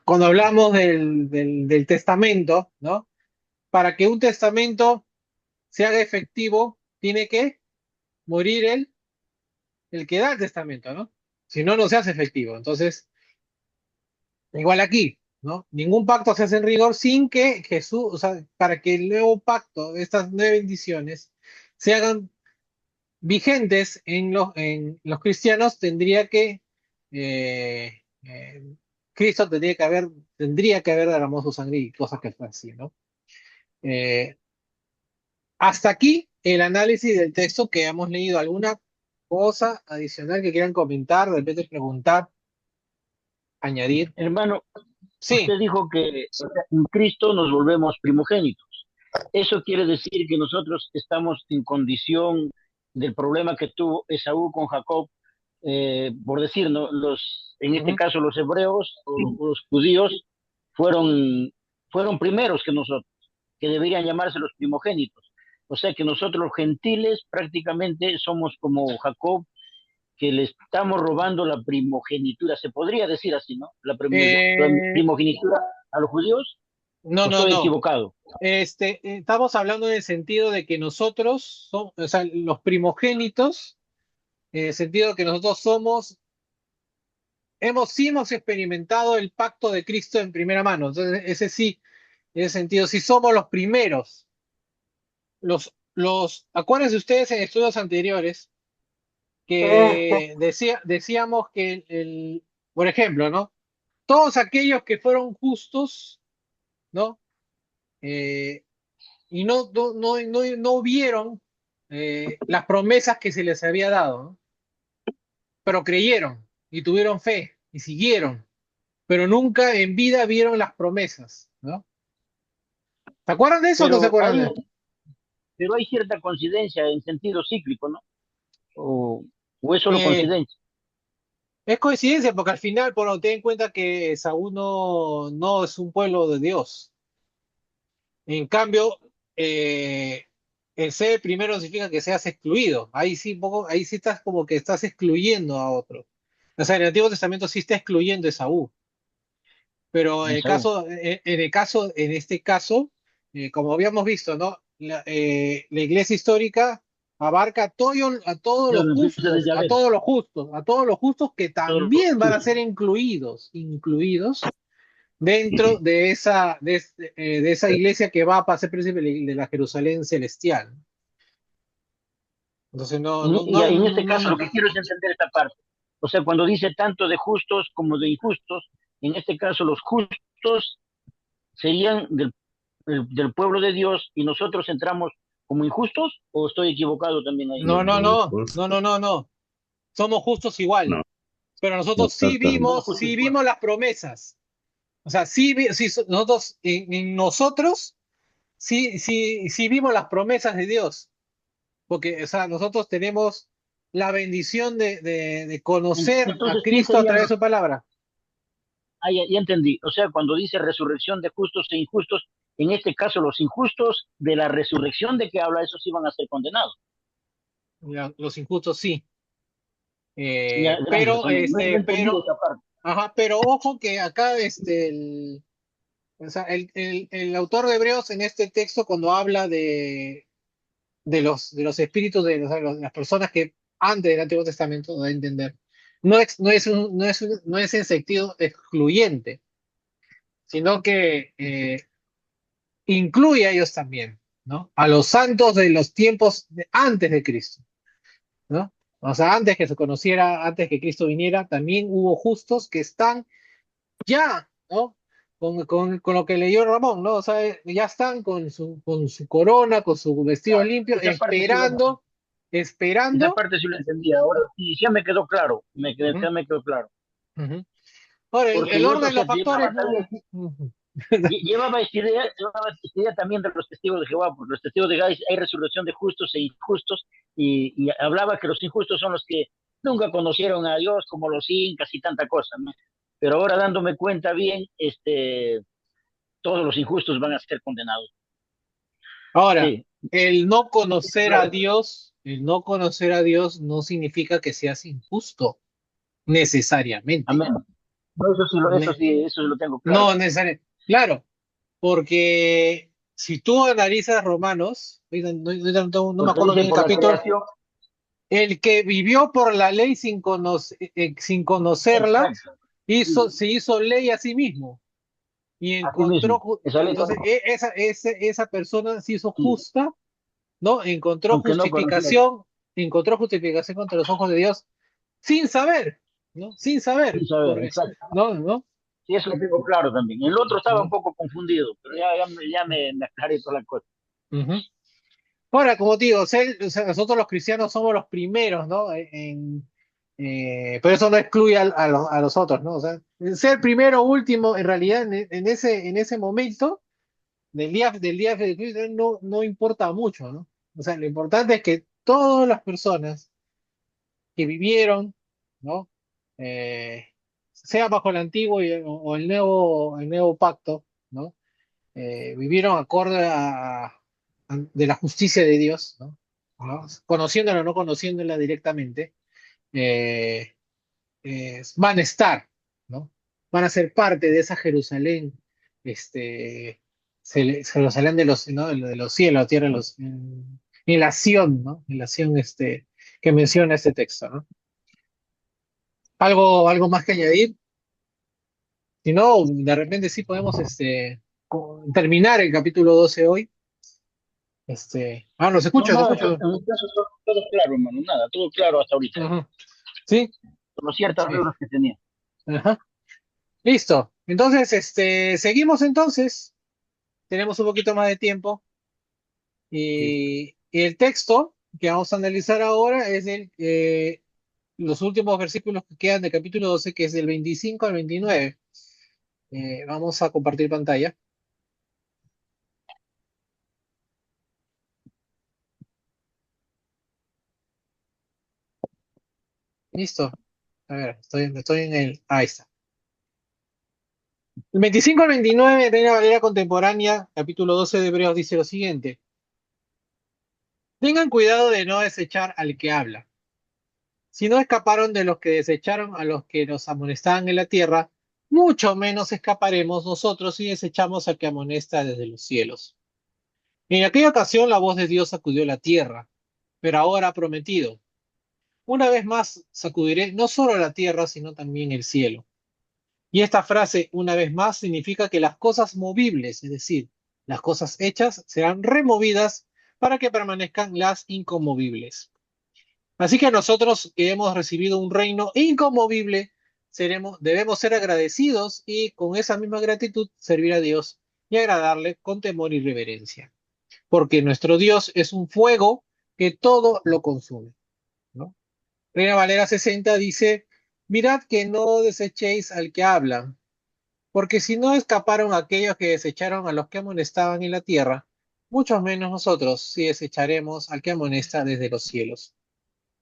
Cuando hablamos del testamento, ¿no? Para que un testamento se haga efectivo, tiene que morir el el que da el testamento, ¿no? Si no, no se hace efectivo. Entonces, igual aquí, ¿no? Ningún pacto se hace en rigor sin que Jesús, o sea, para que el nuevo pacto, estas nueve bendiciones, se hagan vigentes en los cristianos, eh, eh, Cristo tendría que haber derramado su sangre y cosas que fue así, ¿no? Eh, Hasta aquí el análisis del texto que hemos leído. ¿Alguna cosa adicional que quieran comentar, de repente preguntar, añadir? Hermano, Sí, usted dijo que o sea, en Cristo nos volvemos primogénitos. Eso quiere decir que nosotros estamos en condición del problema que tuvo Esaú con Jacob, por decir, ¿no? En este ujú. caso los hebreos o los judíos fueron, fueron primeros que nosotros, que deberían llamarse los primogénitos. O sea que nosotros los gentiles prácticamente somos como Jacob, que le estamos robando la primogenitura, se podría decir así, ¿no? La Eh, primogenitura a los judíos, no, o no, estoy no. equivocado. Estamos hablando en el sentido de que nosotros somos, o sea, los primogénitos, en el sentido que nosotros sí hemos experimentado el pacto de Cristo en primera mano. Entonces, ese sí, en ese sentido, sí somos los primeros. Acuérdense ustedes en estudios anteriores que decíamos que por ejemplo, ¿no? Todos aquellos que fueron justos, ¿no? Eh, y no vieron las promesas que se les había dado, ¿no? Pero creyeron y tuvieron fe y siguieron, pero nunca en vida vieron las promesas, ¿no? ¿Se acuerdan de eso o no se Pero acuerdan de hay, eso? pero hay cierta coincidencia en sentido cíclico, ¿no? O, o es solo Eh, coincidencia. es coincidencia porque al final, bueno, ten en cuenta que Saúl no es un pueblo de Dios. En cambio, el ser primero no significa que seas excluido. Ahí sí estás como que estás excluyendo a otro. O sea, en el Antiguo Testamento sí está excluyendo a Esaú. Pero Esaú. en este caso, como habíamos visto, ¿no? La iglesia histórica abarca a todos los Claro, empieza justos, desde a Abel, todos los justos, a todos los justos que todos los también van a justos. ser incluidos dentro de esa iglesia que va a ser príncipe de la Jerusalén celestial. Entonces, Y en este caso lo que quiero es entender esta parte. O sea, cuando dice tanto de justos como de injustos, en este caso los justos serían del pueblo de Dios y nosotros entramos como injustos, o estoy equivocado también ahí. no. Somos justos igual, No, pero nosotros nosotros, Somos justos sí igual. vimos las promesas. O sea, nosotros, en nosotros, sí vimos las promesas de Dios, porque, o sea, nosotros tenemos la bendición de conocer a Entonces, ¿quién Cristo a serían través los? de su palabra. Ah, ya entendí. O sea, cuando dice resurrección de justos e injustos, en este caso los injustos de la resurrección de que habla, esos iban a ser condenados. Los injustos sí. Ya, gracias. No entendí esa parte. Ajá, pero ojo que acá, o sea, el autor de Hebreos en este texto, cuando habla de los espíritus o sea, las personas que antes del Antiguo Testamento, da a entender, no es en sentido excluyente, sino que incluye a ellos también, ¿no? A los santos de los tiempos antes de Cristo, ¿no? O sea, antes que se conociera, antes que Cristo viniera, también hubo justos que están ya, ¿no? Con lo que leyó Ramón, ¿no? O sea, ya están con su corona, con su vestido limpio, Esa parte sí lo, esa esperando. parte sí lo entendí. Ahora sí, ya me quedó claro. Ujú, Ya me quedó claro. ujú. Ahora, Porque el yo orden de los entonces factores no. Ujú. llevaba esta idea también de los testigos de Jehová, porque los testigos de Jehová hay resurrección de justos e injustos, y hablaba que los injustos son los que nunca conocieron a Dios, como los incas y tanta cosa, ¿no? Pero ahora dándome cuenta bien, todos los injustos van a ser condenados. Ahora, Sí, el no conocer a Dios no significa que seas injusto, necesariamente. amén. No, Ne- eso sí lo tengo claro. no necesariamente. Claro, porque si tú analizas Romanos, ahorita no me Porque acuerdo dice bien el por la capítulo, creación, El que vivió por la ley sin conocerla, Exacto. Sí, se hizo ley a sí mismo y así mismo. Esa ley entonces esa persona se hizo sí, justa, ¿no? aunque no conociera, Encontró justificación contra los ojos de Dios sin saber, ¿no? Sin sin saber, saber, exacto. ¿no? ¿No? Sí, eso lo tengo claro también. El otro estaba un ¿No? poco confundido, pero ya me aclaré toda la cosa. Ujú. Ahora, como te digo, o sea, nosotros los cristianos somos los primeros, ¿no? Pero eso no excluye a los otros, ¿no? O sea, ser primero o último, en realidad, en ese momento del día de Cristo no importa mucho, ¿no? O sea, lo importante es que todas las personas que vivieron, ¿no? Eh, sea bajo el antiguo o el nuevo pacto, ¿no? Vivieron acorde de la justicia de Dios, ¿no? ¿No? Conociéndola o no conociéndola directamente, eh, van a estar, ¿no? Van a ser parte de esa Jerusalén, Jerusalén de los, ¿no? de los cielos, tierra, en la Sión, ¿no? En la Sión, que menciona este texto, ¿no? Algo más que añadir. Si no, de repente sí podemos, terminar el capítulo 12 hoy. Los No, escucho, te no, escucho. en mi caso todo claro, hermano, nada, todo claro hasta ahorita. Ujú. Sí, Por ciertas sí. dudas que tenía. Ajá. Listo. Entonces, seguimos entonces. Tenemos un poquito más de tiempo. Listo. Y el texto que vamos a analizar ahora es los últimos versículos que quedan del capítulo 12, que es del 25 al 29. Vamos a compartir pantalla. Listo. A ver, estoy en el. Ahí está. El 25 al 29, Reina Valera Contemporánea, capítulo 12 de Hebreos, dice lo siguiente. Tengan cuidado de no desechar al que habla. Si no escaparon de los que desecharon a los que nos amonestaban en la tierra, mucho menos escaparemos nosotros si desechamos al que amonesta desde los cielos. En aquella ocasión la voz de Dios sacudió la tierra, pero ahora ha prometido, una vez más sacudiré no solo la tierra, sino también el cielo. Y esta frase, una vez más, significa que las cosas movibles, es decir, las cosas hechas, serán removidas para que permanezcan las inconmovibles. Así que nosotros que hemos recibido un reino inconmovible, debemos ser agradecidos y con esa misma gratitud servir a Dios y agradarle con temor y reverencia. Porque nuestro Dios es un fuego que todo lo consume, ¿no? Reina Valera 60 dice, mirad que no desechéis al que habla, porque si no escaparon aquellos que desecharon a los que amonestaban en la tierra, muchos menos nosotros si desecharemos al que amonesta desde los cielos.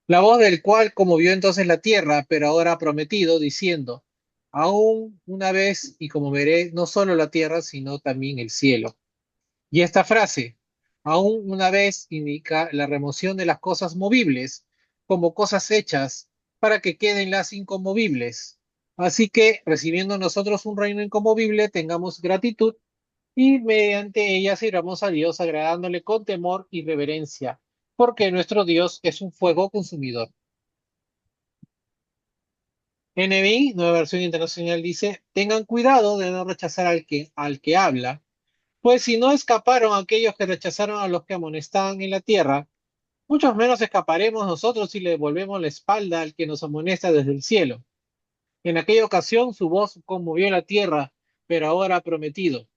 La voz del cual conmovió entonces la tierra, pero ahora ha prometido, diciendo, aún una vez y como veré no solo la tierra, sino también el cielo. Y esta frase, aún una vez, indica la remoción de las cosas movibles como cosas hechas para que queden las inconmovibles. Así que, recibiendo nosotros un reino inconmovible, tengamos gratitud y mediante ella sirvamos a Dios agradándole con temor y reverencia, porque nuestro Dios es un fuego consumidor. NBI, nueva versión internacional, dice, tengan cuidado de no rechazar al que habla, pues si no escaparon aquellos que rechazaron a los que amonestaban en la tierra, muchos menos escaparemos nosotros si le devolvemos la espalda al que nos amonesta desde el cielo. En aquella ocasión su voz conmovió la tierra, pero ahora ha prometido.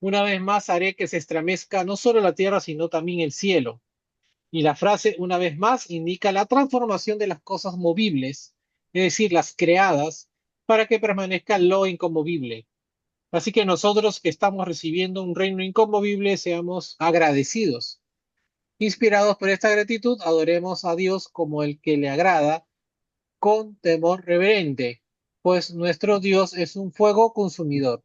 Una vez más haré que se estremezca no solo la tierra, sino también el cielo. Y la frase una vez más indica la transformación de las cosas movibles, es decir, las creadas, para que permanezca lo inconmovible. Así que nosotros que estamos recibiendo un reino inconmovible, seamos agradecidos. Inspirados por esta gratitud, adoremos a Dios como el que le agrada, con temor reverente, pues nuestro Dios es un fuego consumidor.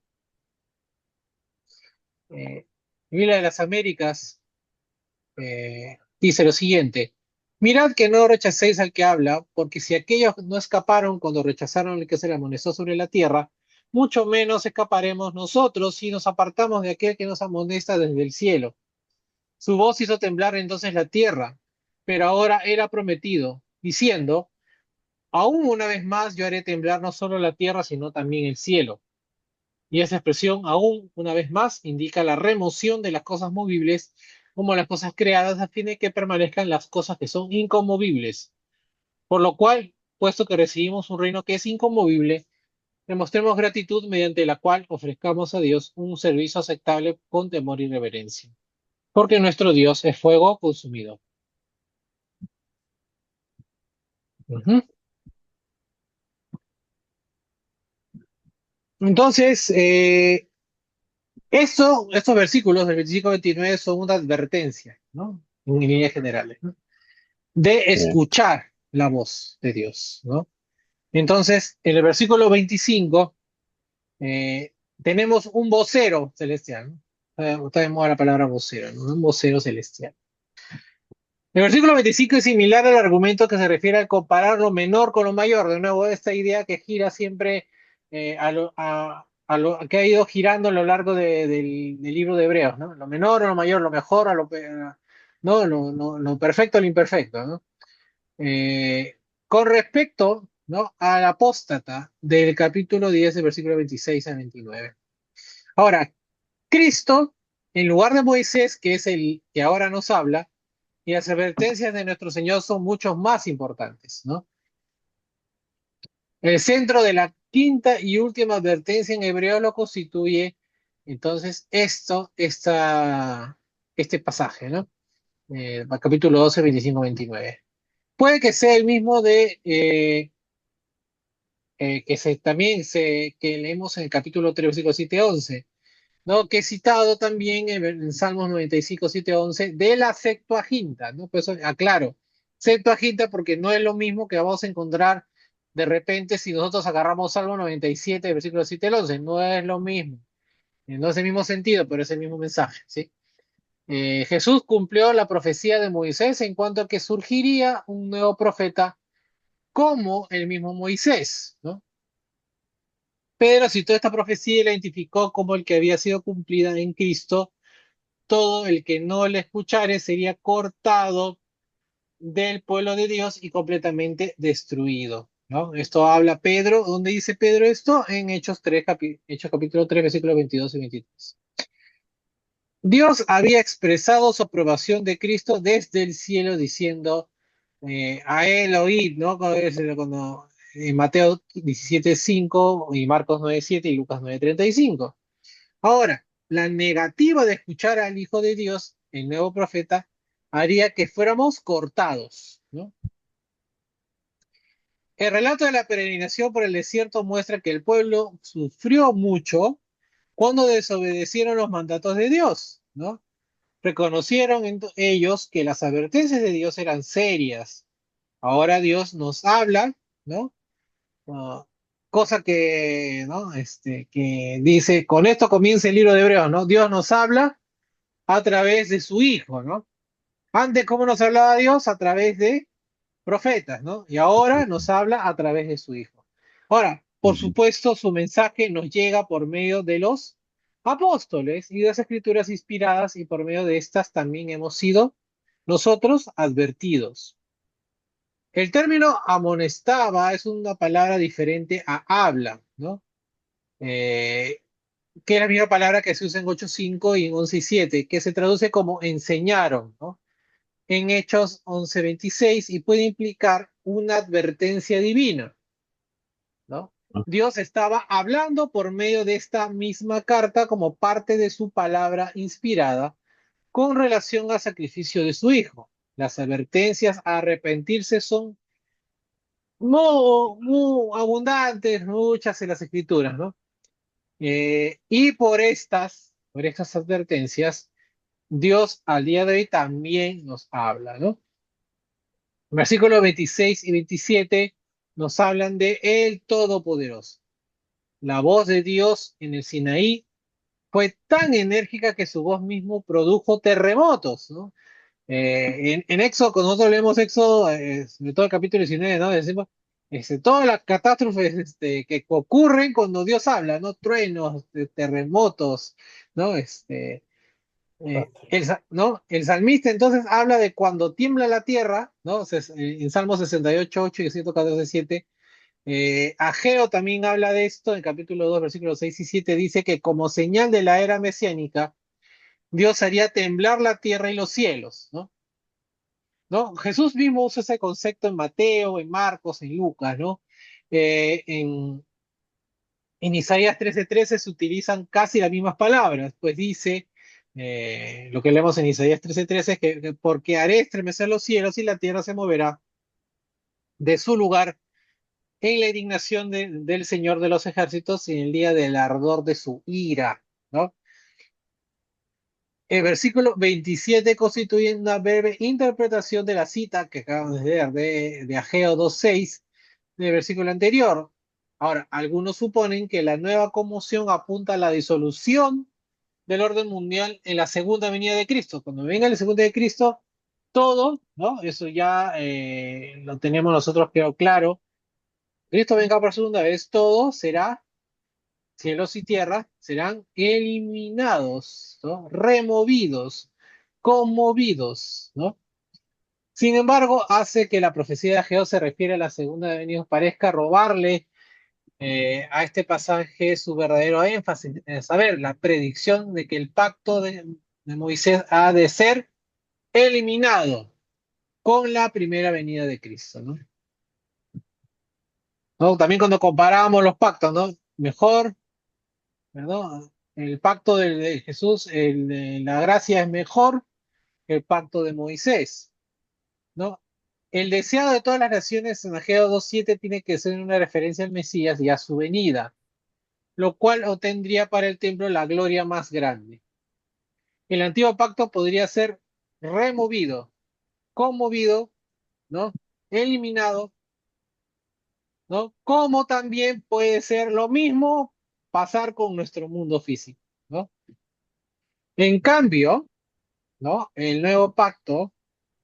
Biblia de las Américas dice lo siguiente, mirad que no rechacéis al que habla, porque si aquellos no escaparon cuando rechazaron el que se le amonestó sobre la tierra, mucho menos escaparemos nosotros si nos apartamos de aquel que nos amonesta desde el cielo. Su voz hizo temblar entonces la tierra, pero ahora Él ha prometido, diciendo, aún una vez más yo haré temblar no solo la tierra, sino también el cielo. Y esa expresión, aún una vez más, indica la remoción de las cosas movibles como las cosas creadas a fin de que permanezcan las cosas que son inconmovibles. Por lo cual, puesto que recibimos un reino que es inconmovible, demostremos gratitud mediante la cual ofrezcamos a Dios un servicio aceptable con temor y reverencia. Porque nuestro Dios es fuego consumido. Ujú. Entonces, estos versículos del 25 al 29 son una advertencia, ¿no? En líneas generales, ¿no? De Ya. escuchar la voz de Dios, ¿no? Entonces, en el versículo 25 tenemos un vocero celestial, ¿no? Está de moda la palabra vocero, ¿no? Un vocero celestial. El versículo 25 es similar al argumento que se refiere a comparar lo menor con lo mayor. De nuevo, esta idea que gira siempre a lo que ha ido girando a lo largo del libro de Hebreos, ¿no? Lo menor a lo mayor, lo mejor ¿no? Lo perfecto a lo imperfecto, ¿no? Con respecto, ¿no? Al apóstata del capítulo 10, del versículo 26 a 29. Ahora, Cristo, en lugar de Moisés, que es el que ahora nos habla, y las advertencias de nuestro Señor son mucho más importantes, ¿no? El centro de la quinta y última advertencia en hebreo lo constituye, entonces, este pasaje, ¿no? Capítulo 12, 25, 29. Puede que sea el mismo que leemos en el capítulo 3, versículo 7 a 11, ¿no? Que es citado también en Salmos 95, 7, 11, de la Septuaginta, ¿no? Pues aclaro, Septuaginta porque no es lo mismo que vamos a encontrar de repente si nosotros agarramos Salmo 97, versículo 7 al 11, no es lo mismo, no es el mismo sentido, pero es el mismo mensaje, ¿sí? Jesús cumplió la profecía de Moisés en cuanto a que surgiría un nuevo profeta como el mismo Moisés, ¿no? Pero si toda esta profecía la identificó como el que había sido cumplida en Cristo, todo el que no le escuchare sería cortado del pueblo de Dios y completamente destruido, ¿no? Esto habla Pedro. ¿Dónde dice Pedro esto? En Hechos 3, Hechos capítulo 3, versículos 22 y 23. Dios había expresado su aprobación de Cristo desde el cielo diciendo, a él oíd, ¿no? En Mateo 17:5 y Marcos 9:7 y Lucas 9:35. Ahora, la negativa de escuchar al Hijo de Dios, el nuevo profeta, haría que fuéramos cortados, ¿no? El relato de la peregrinación por el desierto muestra que el pueblo sufrió mucho cuando desobedecieron los mandatos de Dios, ¿no? Reconocieron ellos que las advertencias de Dios eran serias. Ahora Dios nos habla, ¿no? Ah, cosa que, ¿no? Que dice, con esto comienza el libro de Hebreos, ¿no? Dios nos habla a través de su Hijo, ¿no? Antes, ¿cómo nos hablaba Dios? A través de profetas, ¿no? Y ahora nos habla a través de su Hijo. Ahora, por Ujú. supuesto, su mensaje nos llega por medio de los apóstoles y de las escrituras inspiradas, y por medio de estas también hemos sido nosotros advertidos. El término amonestaba es una palabra diferente a habla, ¿no? Eh, que es la misma palabra que se usa en 8.5 y en 11.7, que se traduce como enseñaron, ¿no? En Hechos 11:26 y puede implicar una advertencia divina, ¿no? Dios estaba hablando por medio de esta misma carta como parte de su palabra inspirada con relación al sacrificio de su Hijo. Las advertencias a arrepentirse son muy, muy abundantes, muchas en las escrituras, ¿no? Y por estas advertencias, Dios al día de hoy también nos habla, ¿no? Versículos 26 y 27 nos hablan de el Todopoderoso. La voz de Dios en el Sinaí fue tan enérgica que su voz mismo produjo terremotos, ¿no? En Éxodo, cuando nosotros leemos Éxodo, sobre todo el capítulo 19, ¿no? Decimos, todas las catástrofes que ocurren cuando Dios habla, ¿no? Truenos, terremotos, ¿no? ¿no? El salmista entonces habla de cuando tiembla la tierra, ¿no? En Salmo 68:8 y 114:7. Ageo también habla de esto en capítulo 2, versículos 6 y 7. Dice que como señal de la era mesiánica, Dios haría temblar la tierra y los cielos, ¿no? ¿No? Jesús mismo usa ese concepto en Mateo, en Marcos, en Lucas, ¿no? Eh, en, en Isaías 13:13 se utilizan casi las mismas palabras, pues dice, lo que leemos en Isaías 13:13 es que porque haré estremecer los cielos y la tierra se moverá de su lugar en la indignación del Señor de los ejércitos y en el día del ardor de su ira, ¿no? El versículo 27 constituye una breve interpretación de la cita que acabamos de leer de Ageo 2:6 del versículo anterior. Ahora, algunos suponen que la nueva conmoción apunta a la disolución del orden mundial en la segunda venida de Cristo. Cuando venga la segunda de Cristo, todo, ¿no? Eso ya lo tenemos nosotros claro. Cristo venga por segunda vez, todo será, cielos y tierra, serán eliminados, ¿no? Removidos, conmovidos, ¿no? Sin embargo, hace que la profecía de Ageo se refiere a la segunda venida parezca robarle a este pasaje su verdadero énfasis, es saber, la predicción de que el pacto de Moisés ha de ser eliminado con la primera venida de Cristo, ¿no? ¿No? También cuando comparamos los pactos, ¿no? Mejor, ¿no? El pacto de Jesús, el de la gracia es mejor que el pacto de Moisés, ¿no? El deseado de todas las naciones en Ageo 2:7 tiene que ser una referencia al Mesías y a su venida, lo cual obtendría para el templo la gloria más grande. El antiguo pacto podría ser removido, conmovido, ¿no? Eliminado, ¿no? Como también puede ser lo mismo pasar con nuestro mundo físico, ¿no? En cambio, ¿no? El nuevo pacto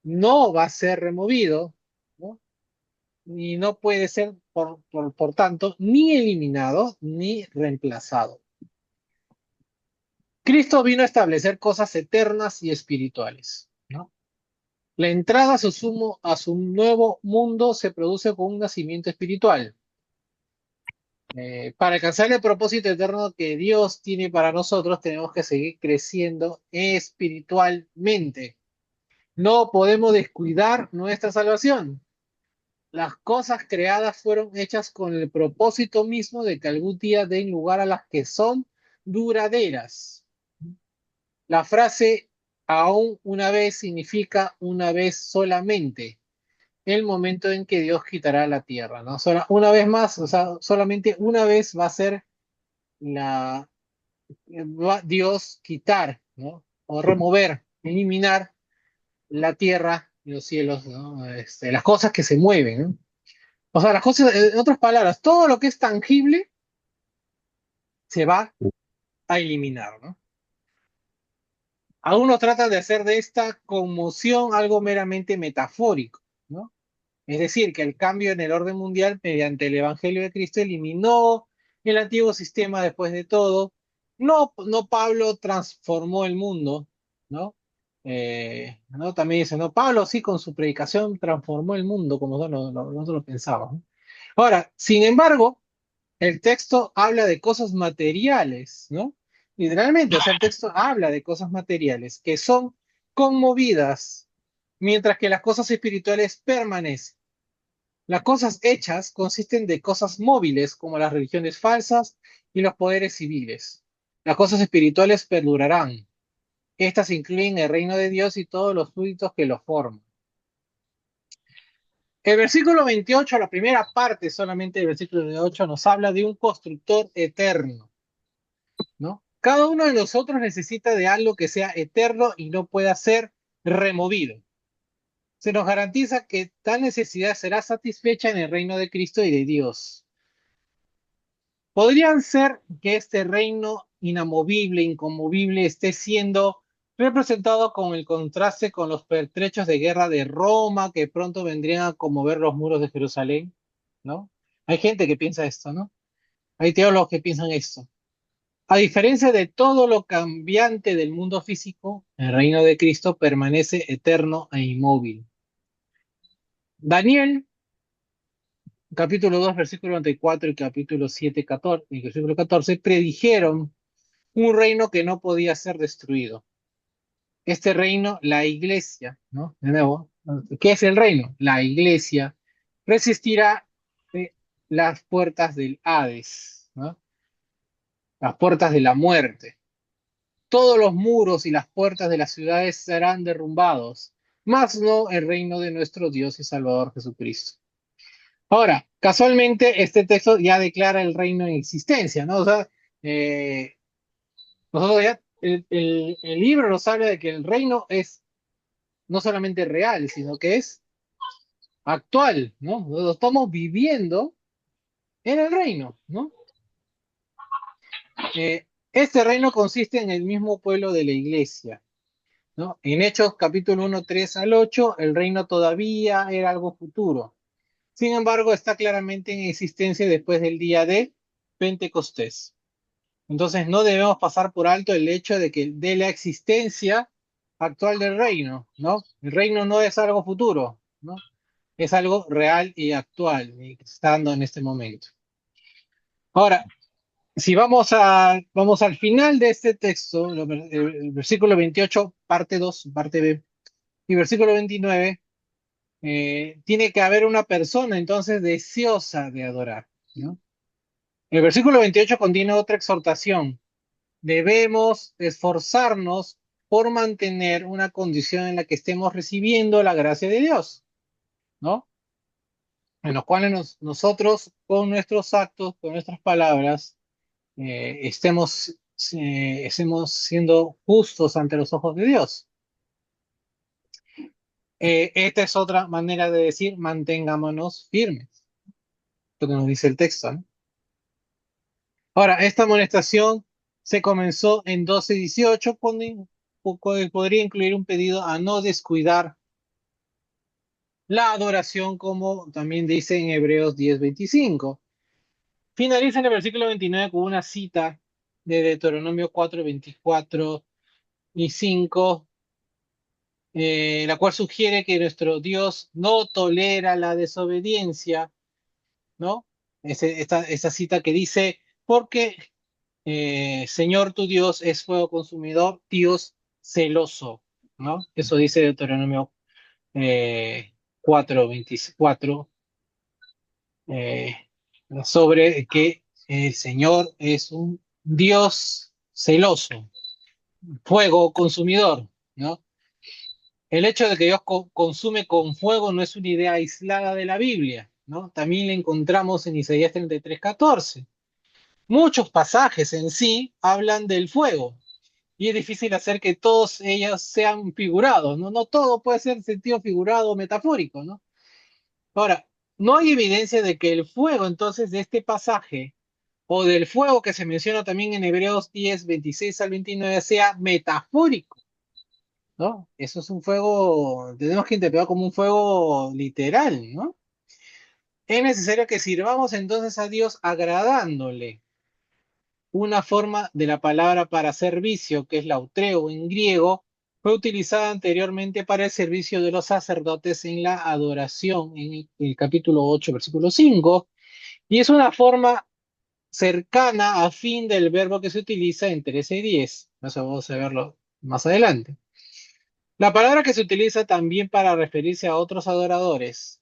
no va a ser removido, ¿no? Y no puede ser, por tanto, ni eliminado ni reemplazado. Cristo vino a establecer cosas eternas y espirituales, ¿no? La entrada a su nuevo mundo se produce con un nacimiento espiritual. Para alcanzar el propósito eterno que Dios tiene para nosotros, tenemos que seguir creciendo espiritualmente. No podemos descuidar nuestra salvación. Las cosas creadas fueron hechas con el propósito mismo de que algún día den lugar a las que son duraderas. La frase aún una vez significa una vez solamente, el momento en que Dios quitará la tierra, ¿no? Una vez más, o sea, solamente una vez va a ser la, Dios quitar, ¿no? O remover, eliminar la tierra y los cielos, ¿no? Las cosas que se mueven, ¿no? O sea, las cosas, en otras palabras, todo lo que es tangible se va a eliminar, ¿no? Algunos tratan de hacer de esta conmoción algo meramente metafórico, ¿no? Es decir, que el cambio en el orden mundial mediante el Evangelio de Cristo eliminó el antiguo sistema después de todo. No, no Pablo transformó el mundo, ¿no? ¿No? También dice, no, Pablo sí con su predicación transformó el mundo como nosotros lo pensábamos, ¿no? Ahora, sin embargo, el texto habla de cosas materiales, ¿no? Literalmente, o sea, el texto habla de cosas materiales que son conmovidas, mientras que las cosas espirituales permanecen. Las cosas hechas consisten de cosas móviles, como las religiones falsas y los poderes civiles. Las cosas espirituales perdurarán. Estas incluyen el reino de Dios y todos los súbditos que lo forman. El versículo 28, la primera parte solamente del versículo 28, nos habla de un constructor eterno, ¿no? Cada uno de nosotros necesita de algo que sea eterno y no pueda ser removido. Se nos garantiza que tal necesidad será satisfecha en el reino de Cristo y de Dios. Podrían ser que este reino inamovible, inconmovible, esté siendo representado con el contraste con los pertrechos de guerra de Roma que pronto vendrían a conmover los muros de Jerusalén, ¿no? Hay gente que piensa esto, ¿no? Hay teólogos que piensan esto. A diferencia de todo lo cambiante del mundo físico, el reino de Cristo permanece eterno e inmóvil. Daniel, capítulo 2, versículo 94 y capítulo 7, 14, y versículo 14, predijeron un reino que no podía ser destruido. Este reino, la iglesia, ¿no? De nuevo, ¿qué es el reino? La iglesia resistirá las puertas del Hades, ¿no? Las puertas de la muerte. Todos los muros y las puertas de las ciudades serán derrumbados, mas no el reino de nuestro Dios y Salvador Jesucristo. Ahora, casualmente, este texto ya declara el reino en existencia, ¿no? O sea, eh, nosotros ya, el libro nos habla de que el reino es no solamente real, sino que es actual, ¿no? Lo estamos viviendo en el reino, ¿no? Este reino consiste en el mismo pueblo de la iglesia, ¿no? En Hechos capítulo 1, 3 al 8, el reino todavía era algo futuro. Sin embargo, está claramente en existencia después del día de Pentecostés. Entonces, no debemos pasar por alto el hecho de la existencia actual del reino, ¿no? El reino no es algo futuro, ¿no? Es algo real y actual, y que se está dando en este momento. Ahora, si vamos al final de este texto, el versículo 28, parte 2, parte B, y versículo 29, tiene que haber una persona entonces deseosa de adorar, ¿no? El versículo 28 contiene otra exhortación. Debemos esforzarnos por mantener una condición en la que estemos recibiendo la gracia de Dios, ¿no? En los cuales nosotros, con nuestros actos, con nuestras palabras, estemos siendo justos ante los ojos de Dios. Esta es otra manera de decir mantengámonos firmes, lo que nos dice el texto, ¿no? Ahora, esta amonestación se comenzó en 12:18, podría incluir un pedido a no descuidar la adoración, como también dice en Hebreos 10:25. Finaliza en el versículo 29 con una cita de Deuteronomio 4:24 y 5, la cual sugiere que nuestro Dios no tolera la desobediencia, ¿no? Esta cita que dice, porque Señor tu Dios es fuego consumidor, Dios celoso, ¿no? Eso dice Deuteronomio 4:24, eh, sobre que el Señor es un Dios celoso, fuego consumidor, ¿no? El hecho de que Dios consume con fuego no es una idea aislada de la Biblia, ¿no? También la encontramos en Isaías 33:14. Muchos pasajes en sí hablan del fuego y es difícil hacer que todos ellos sean figurados, ¿no? No todo puede ser sentido figurado o metafórico, ¿no? Ahora, no hay evidencia de que el fuego entonces de este pasaje o del fuego que se menciona también en Hebreos 10:26 al 29 sea metafórico, ¿no? Eso es un fuego, tenemos que interpretar como un fuego literal, ¿no? Es necesario que sirvamos entonces a Dios agradándole. Una forma de la palabra para servicio, que es lautreo en griego, fue utilizada anteriormente para el servicio de los sacerdotes en la adoración, en el capítulo 8, versículo 5, y es una forma cercana a fin del verbo que se utiliza en 13:10. Eso vamos a verlo más adelante. La palabra que se utiliza también para referirse a otros adoradores,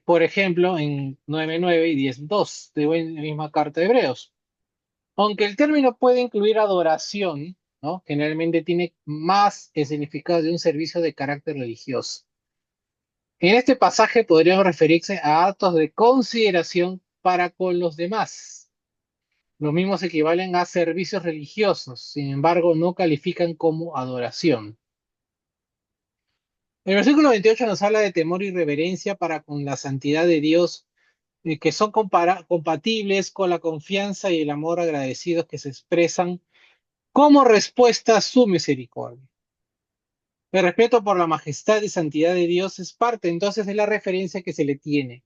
por ejemplo, en 9:9 y 10:2 de la misma carta de Hebreos. Aunque el término puede incluir adoración, ¿no? Generalmente tiene más el significado de un servicio de carácter religioso. En este pasaje podríamos referirse a actos de consideración para con los demás. Los mismos equivalen a servicios religiosos, sin embargo, no califican como adoración. El versículo 28 nos habla de temor y reverencia para con la santidad de Dios, que son compatibles con la confianza y el amor agradecidos que se expresan como respuesta a su misericordia. El respeto por la majestad y santidad de Dios es parte entonces de la referencia que se le tiene.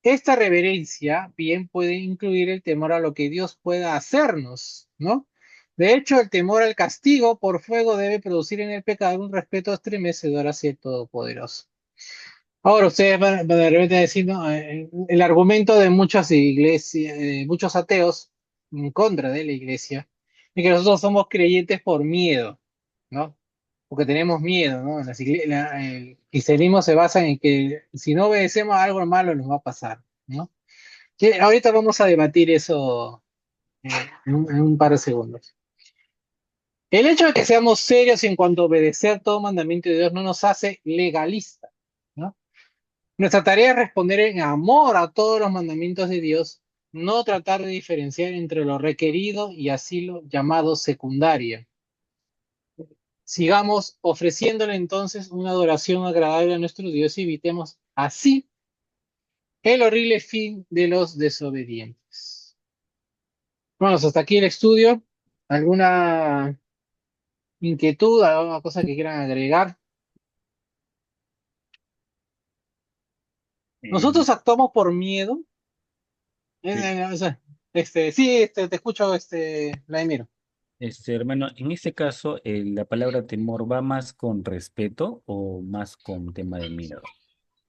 Esta reverencia bien puede incluir el temor a lo que Dios pueda hacernos, ¿no? De hecho, el temor al castigo por fuego debe producir en el pecador un respeto estremecedor hacia el Todopoderoso. Ahora ustedes van de repente a decir, ¿no? El argumento de muchas iglesias, muchos ateos en contra de la iglesia, es que nosotros somos creyentes por miedo, ¿no? Porque tenemos miedo, ¿no? El cristianismo se basa en que si no obedecemos algo malo nos va a pasar, ¿no? Que ahorita vamos a debatir eso eh, en un par de segundos. El hecho de que seamos serios en cuanto a obedecer todo mandamiento de Dios no nos hace legalistas, ¿no? Nuestra tarea es responder en amor a todos los mandamientos de Dios, no tratar de diferenciar entre lo requerido y así lo llamado secundario. Sigamos ofreciéndole entonces una adoración agradable a nuestro Dios y evitemos así el horrible fin de los desobedientes. Bueno, hasta aquí el estudio. ¿Alguna inquietud, alguna cosa que quieran agregar? Eh, Nosotros actuamos por miedo. sí, O sea, sí, te escucho, Vladimir. Hermano, en este caso, ¿la palabra temor va más con respeto o más con tema de miedo?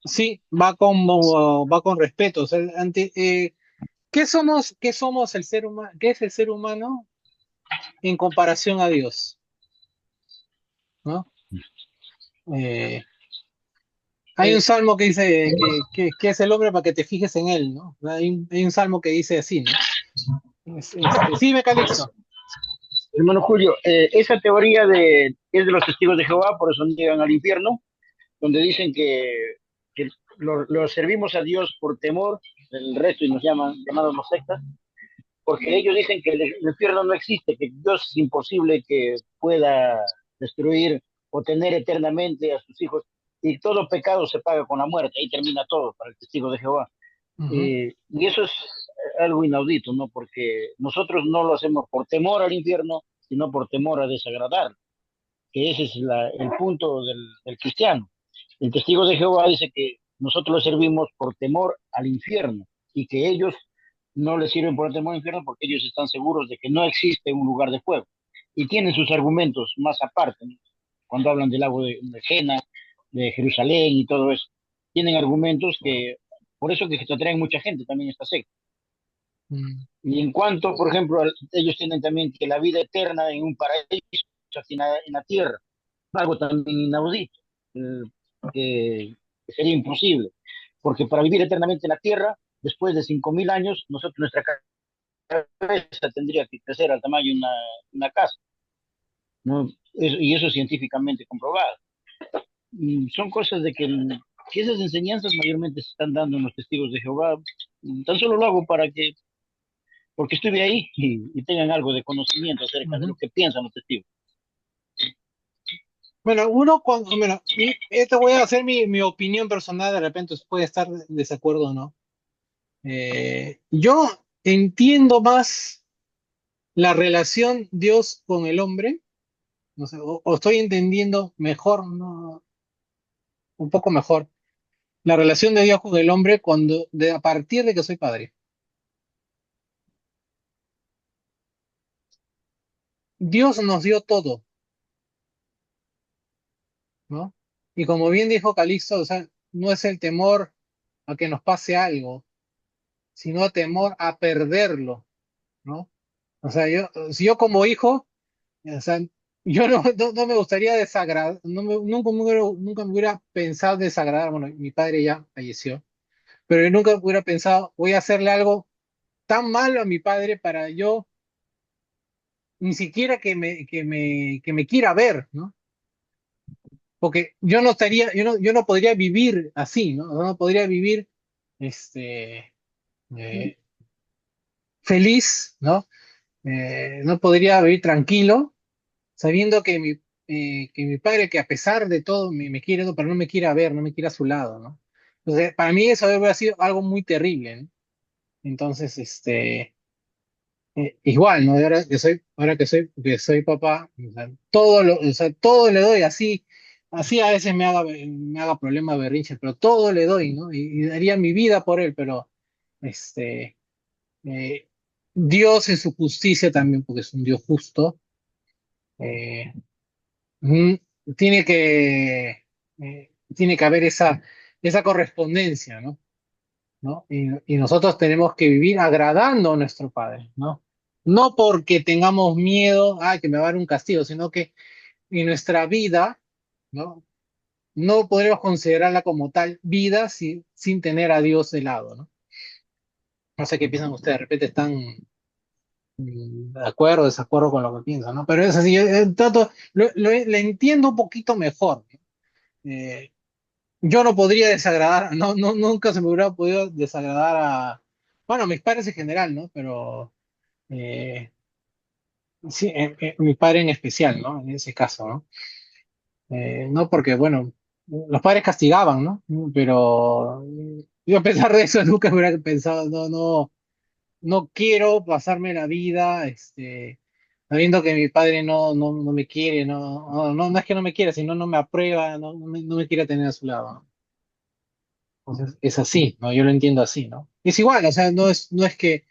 Sí, va con respeto. O sea, qué somos el ser humano? ¿Qué es el ser humano en comparación a Dios? ¿No? Eh, Hay un Eh, salmo que dice que es el hombre para que te fijes en él, ¿no? Hay un salmo que dice así, ¿no? Sí, me Calixto. Hermano Julio, esa teoría es de los testigos de Jehová, por eso niegan al infierno, donde dicen que lo servimos a Dios por temor, el resto y nos llaman, llamados los sectas, porque ellos dicen que el infierno no existe, que Dios es imposible que pueda destruir o tener eternamente a sus hijos, y todo pecado se paga con la muerte, ahí termina todo para el testigo de Jehová. Ujú, Y eso es algo inaudito, ¿no? Porque nosotros no lo hacemos por temor al infierno, sino por temor a desagradar, que ese es el punto del cristiano. El testigo de Jehová dice que nosotros lo servimos por temor al infierno y que ellos no les sirven por el temor al infierno porque ellos están seguros de que no existe un lugar de fuego. Y tienen sus argumentos más aparte, ¿no? Cuando hablan del lago de Jena, de Jerusalén y todo eso. Tienen argumentos que, por eso que atraen mucha gente también a esta secta. mm, Y en cuanto, por ejemplo, ellos tienen también que la vida eterna en un paraíso, aquí en la tierra, algo también inaudito, que sería imposible, porque para vivir eternamente en la tierra, después de 5.000 años, nuestra cabeza tendría que crecer al tamaño de una casa, ¿no? Y eso es científicamente comprobado. Y son cosas de que esas enseñanzas mayormente se están dando en los testigos de Jehová. Tan solo lo hago porque estuve ahí y tengan algo de conocimiento acerca de lo ujú. que piensan los testigos. Bueno, esto voy a hacer mi opinión personal, de repente puede estar de desacuerdo o no. Yo entiendo más la relación Dios con el hombre, no sé, o estoy entendiendo mejor, ¿no? Un poco mejor, la relación de Dios con el hombre a partir de que soy padre. Dios nos dio todo, ¿no? Y como bien dijo Calixto, o sea, no es el temor a que nos pase algo, sino temor a perderlo, ¿no? O sea, si yo como hijo, o sea, yo no me gustaría desagradar, nunca me hubiera pensado desagradar, bueno, mi padre ya falleció, pero yo nunca hubiera pensado, voy a hacerle algo tan malo a mi padre para yo ni siquiera que me quiera ver, ¿no? Porque yo no podría vivir así, ¿no? No podría vivir este, eh, feliz, ¿no? No podría vivir tranquilo sabiendo que mi padre, que a pesar de todo me quiere, ¿no? Pero no me quiere ver, no me quiere a su lado, ¿no? Entonces, para mí eso hubiera sido algo muy terrible, ¿no? Entonces, igual, ¿no? Ahora que soy papá, o sea, o sea, todo le doy así. así a veces me haga problema berrinche, pero todo le doy, ¿no? Y daría mi vida por él, pero este, eh, Dios en su justicia también, porque es un Dios justo, eh, mm, tiene tiene que haber esa correspondencia, ¿no? ¿No? Y nosotros tenemos que vivir agradando a nuestro Padre, ¿no? No porque tengamos miedo, que me va a dar un castigo, sino que en nuestra vida, ¿no? No podremos considerarla como tal vida sin tener a Dios de lado, ¿no? No sé qué piensan ustedes, de repente están de acuerdo o desacuerdo con lo que piensan, ¿no? Pero es así, yo, le entiendo un poquito mejor, ¿no? Yo no podría desagradar, nunca se me hubiera podido desagradar bueno, a mis padres en general, ¿no? Pero eh, sí, mi padre en especial, ¿no? En ese caso, ¿no? No porque, bueno, los padres castigaban, ¿no? Pero yo a pesar de eso nunca me hubiera pensado, no quiero pasarme la vida, sabiendo que mi padre no me quiere, no es que no me quiera, sino no me aprueba, no me quiere tener a su lado, ¿no? Entonces, es así, ¿no? Yo lo entiendo así, ¿no? Es igual, o sea, no es que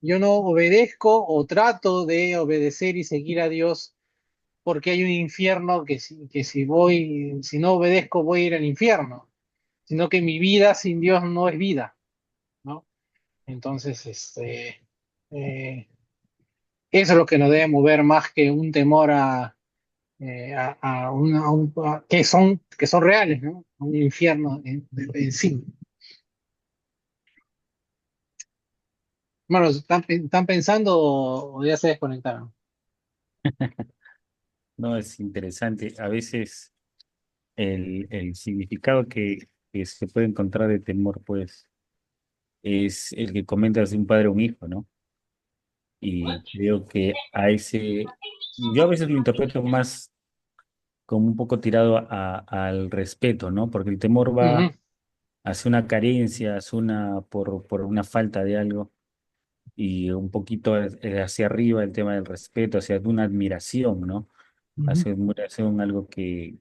yo no obedezco o trato de obedecer y seguir a Dios porque hay un infierno que si no obedezco voy a ir al infierno, sino que mi vida sin Dios no es vida, ¿no? Entonces, eh, eso es lo que nos debe mover más que un temor que son reales, ¿no? Un infierno en sí. Bueno, ¿están pensando o ya se desconectaron? No, es interesante. A veces el significado que se puede encontrar de temor, pues, es el que comentas de un padre a un hijo, ¿no? Y creo que yo a veces lo interpreto más como un poco tirado al respeto, ¿no? Porque el temor Ujú, va hacia una carencia, por una falta de algo, y un poquito hacia arriba el tema del respeto, hacia una admiración, ¿no? ujú, Hacia admiración, algo que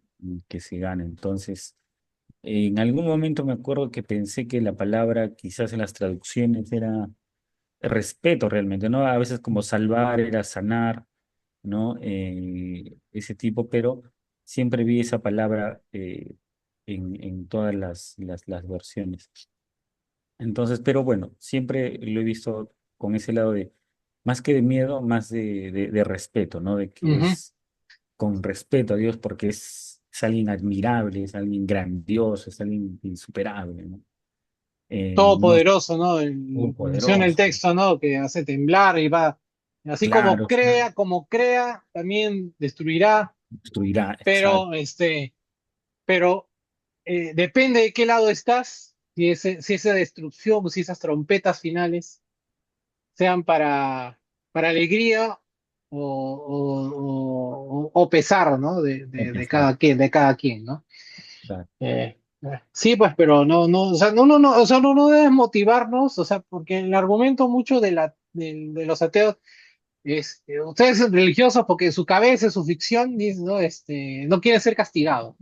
se gana. Entonces, en algún momento me acuerdo que pensé que la palabra quizás en las traducciones era respeto realmente, ¿no? A veces como salvar era sanar, ¿no? Ese tipo, pero siempre vi esa palabra en todas las versiones. Entonces, pero bueno, siempre lo he visto con ese lado de, más que de miedo, más de respeto, ¿no? De que ujú. es con respeto a Dios porque es alguien admirable, es alguien grandioso, es alguien insuperable, ¿no? No Todopoderoso, ¿no? Lo que menciona el poderoso, texto, ¿no? Que hace temblar y va, así claro, como crea, también destruirá, destruirá, exacto, pero, pero depende de qué lado estás, si esa destrucción, si esas trompetas finales sean para alegría o pesar, ¿no? empezar. De cada quien, ¿no? Claro. Sí, pues, pero o sea, o sea, no debe motivarnos, o sea, porque el argumento mucho de los ateos es, ustedes son religiosos porque en su cabeza, en su ficción, dice, ¿no? No quieren ser castigados.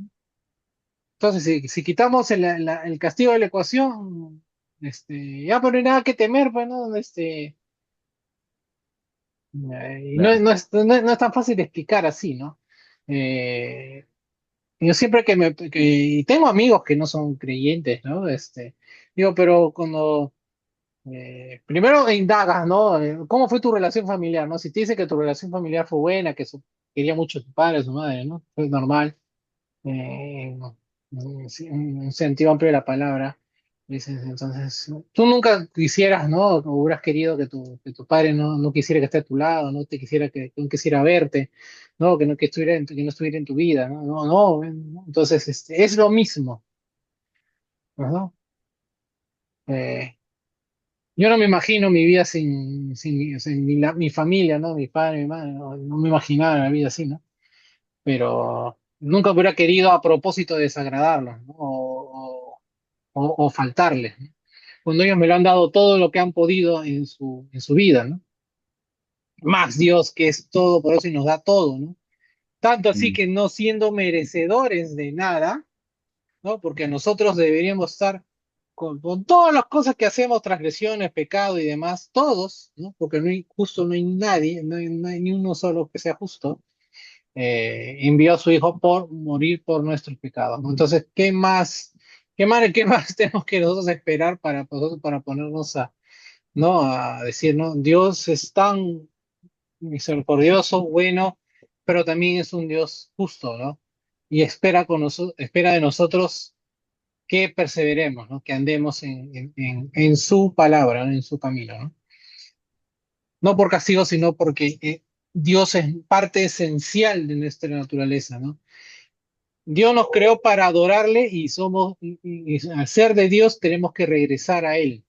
Entonces, si quitamos el castigo de la ecuación, ya pues no hay nada que temer, pues, ¿no? Y Claro. no es tan fácil de explicar así, ¿no? Eh, yo siempre y tengo amigos que no son creyentes, ¿no? Digo, pero cuando primero indagas, ¿no? ¿Cómo fue tu relación familiar, ¿no? Si te dice que tu relación familiar fue buena, quería mucho a tu padre, a su madre, ¿no? Fue normal, no, sí, en un sentido amplio de la palabra. Dices, entonces, tú nunca quisieras, ¿no? O hubieras querido que tu padre no quisiera que esté a tu lado, no te quisiera que no quisiera verte, ¿no? Que no estuviera en tu vida, ¿no? No. Entonces, es lo mismo, ¿no? Eh, yo no me imagino mi vida sin mi familia, ¿no? Mi padre, mi madre, no me imaginaba la vida así, ¿no? Pero nunca hubiera querido a propósito desagradarlos, ¿no? O faltarles, ¿no? Cuando ellos me lo han dado todo lo que han podido en su vida, ¿no? Más Dios que es todo por eso y nos da todo, ¿no? Tanto así Mm. que no siendo merecedores de nada, ¿no? Porque nosotros deberíamos estar con todas las cosas que hacemos, transgresiones, pecado y demás, todos, ¿no? Porque no hay justo, no hay nadie, no hay ni uno solo que sea justo. Envió a su hijo por morir por nuestros pecados, ¿no? Entonces, qué más tenemos que nosotros esperar para nosotros para ponernos a, ¿no? A decir, ¿no? Dios es tan misericordioso, bueno, pero también es un Dios justo, ¿no? Y espera espera de nosotros que perseveremos, ¿no? Que andemos en su palabra, ¿no? En su camino, ¿no? No por castigo, sino porque Dios es parte esencial de nuestra naturaleza, ¿no? Dios nos creó para adorarle y y al ser de Dios tenemos que regresar a Él,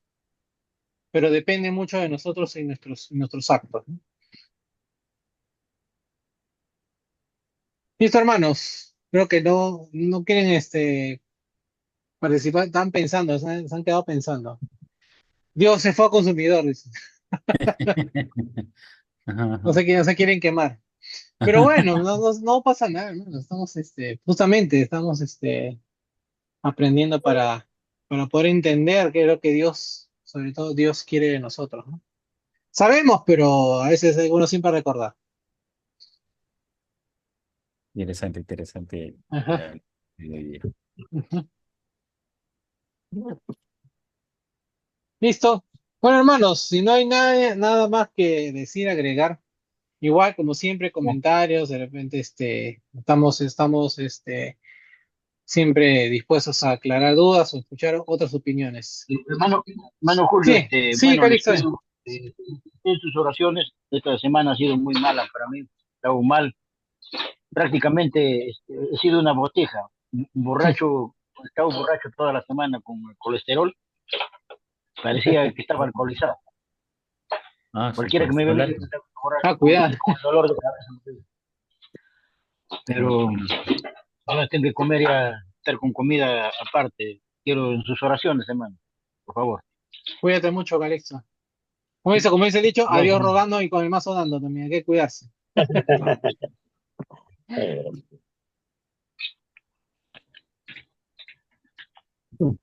pero depende mucho de nosotros y nuestros actos, ¿no? Listo, hermanos, creo que no quieren participar, están pensando, se han quedado pensando. Dios se fue a consumidor, dice. Ajá, ajá. No se quieren quemar. Pero bueno, no pasa nada, ¿no? Estamos, justamente, estamos, aprendiendo para poder entender qué es lo que Dios, sobre todo Dios quiere de nosotros, ¿no? Sabemos, pero a veces hay uno siempre recordar. Interesante, interesante. Ajá. Idea. Ujú. Listo. Bueno, hermanos, si no hay nada más que decir, agregar, igual como siempre, comentarios, de repente, estamos, siempre dispuestos a aclarar dudas o escuchar otras opiniones. Hermano Julio, Sí, sí, bueno, les Calixto. pido en sus oraciones. Esta semana ha sido muy mala para mí, estaba mal. Prácticamente he sido una botija, borracho, estaba borracho toda la semana con el colesterol, parecía que estaba alcoholizado. Ah, su Cualquiera que me ve colesterol me dice que alto. estaba borracho Ah, cuidado. y con el dolor de cabeza. Pero ahora tengo que comer ya, estar con comida aparte. Quiero en sus oraciones, hermano, por favor. Cuídate mucho, Calixto. Como dice el dicho, a Dios Gracias. rogando y con el mazo dando también, hay que cuidarse.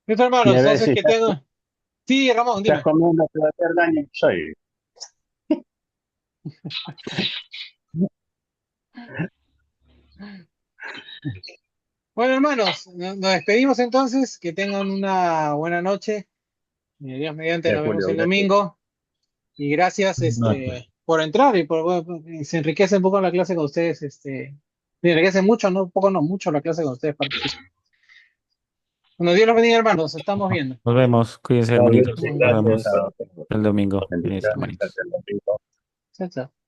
Listo, hermanos, Y a ver entonces si que tengo. Sí, Ramón, estás dime. comiendo para hacer daño. Soy. Bueno, hermanos, nos despedimos entonces. Que tengan una buena noche. Y Dios mediante, Ya, nos vemos Julio, el gracias. domingo. Y gracias, No, por entrar y bueno, se enriquece un poco la clase con ustedes. Se enriquece mucho, no un poco, no mucho la clase con ustedes participan. Bueno, Dios los bendiga, hermanos. Estamos viendo. nos vemos. Cuídense, Chao, hermanitos. Luis, Estamos Nos viendo. gracias. vemos el domingo. Cuídense, Bendiciones. hermanitos. Hasta el domingo. Chao, chao.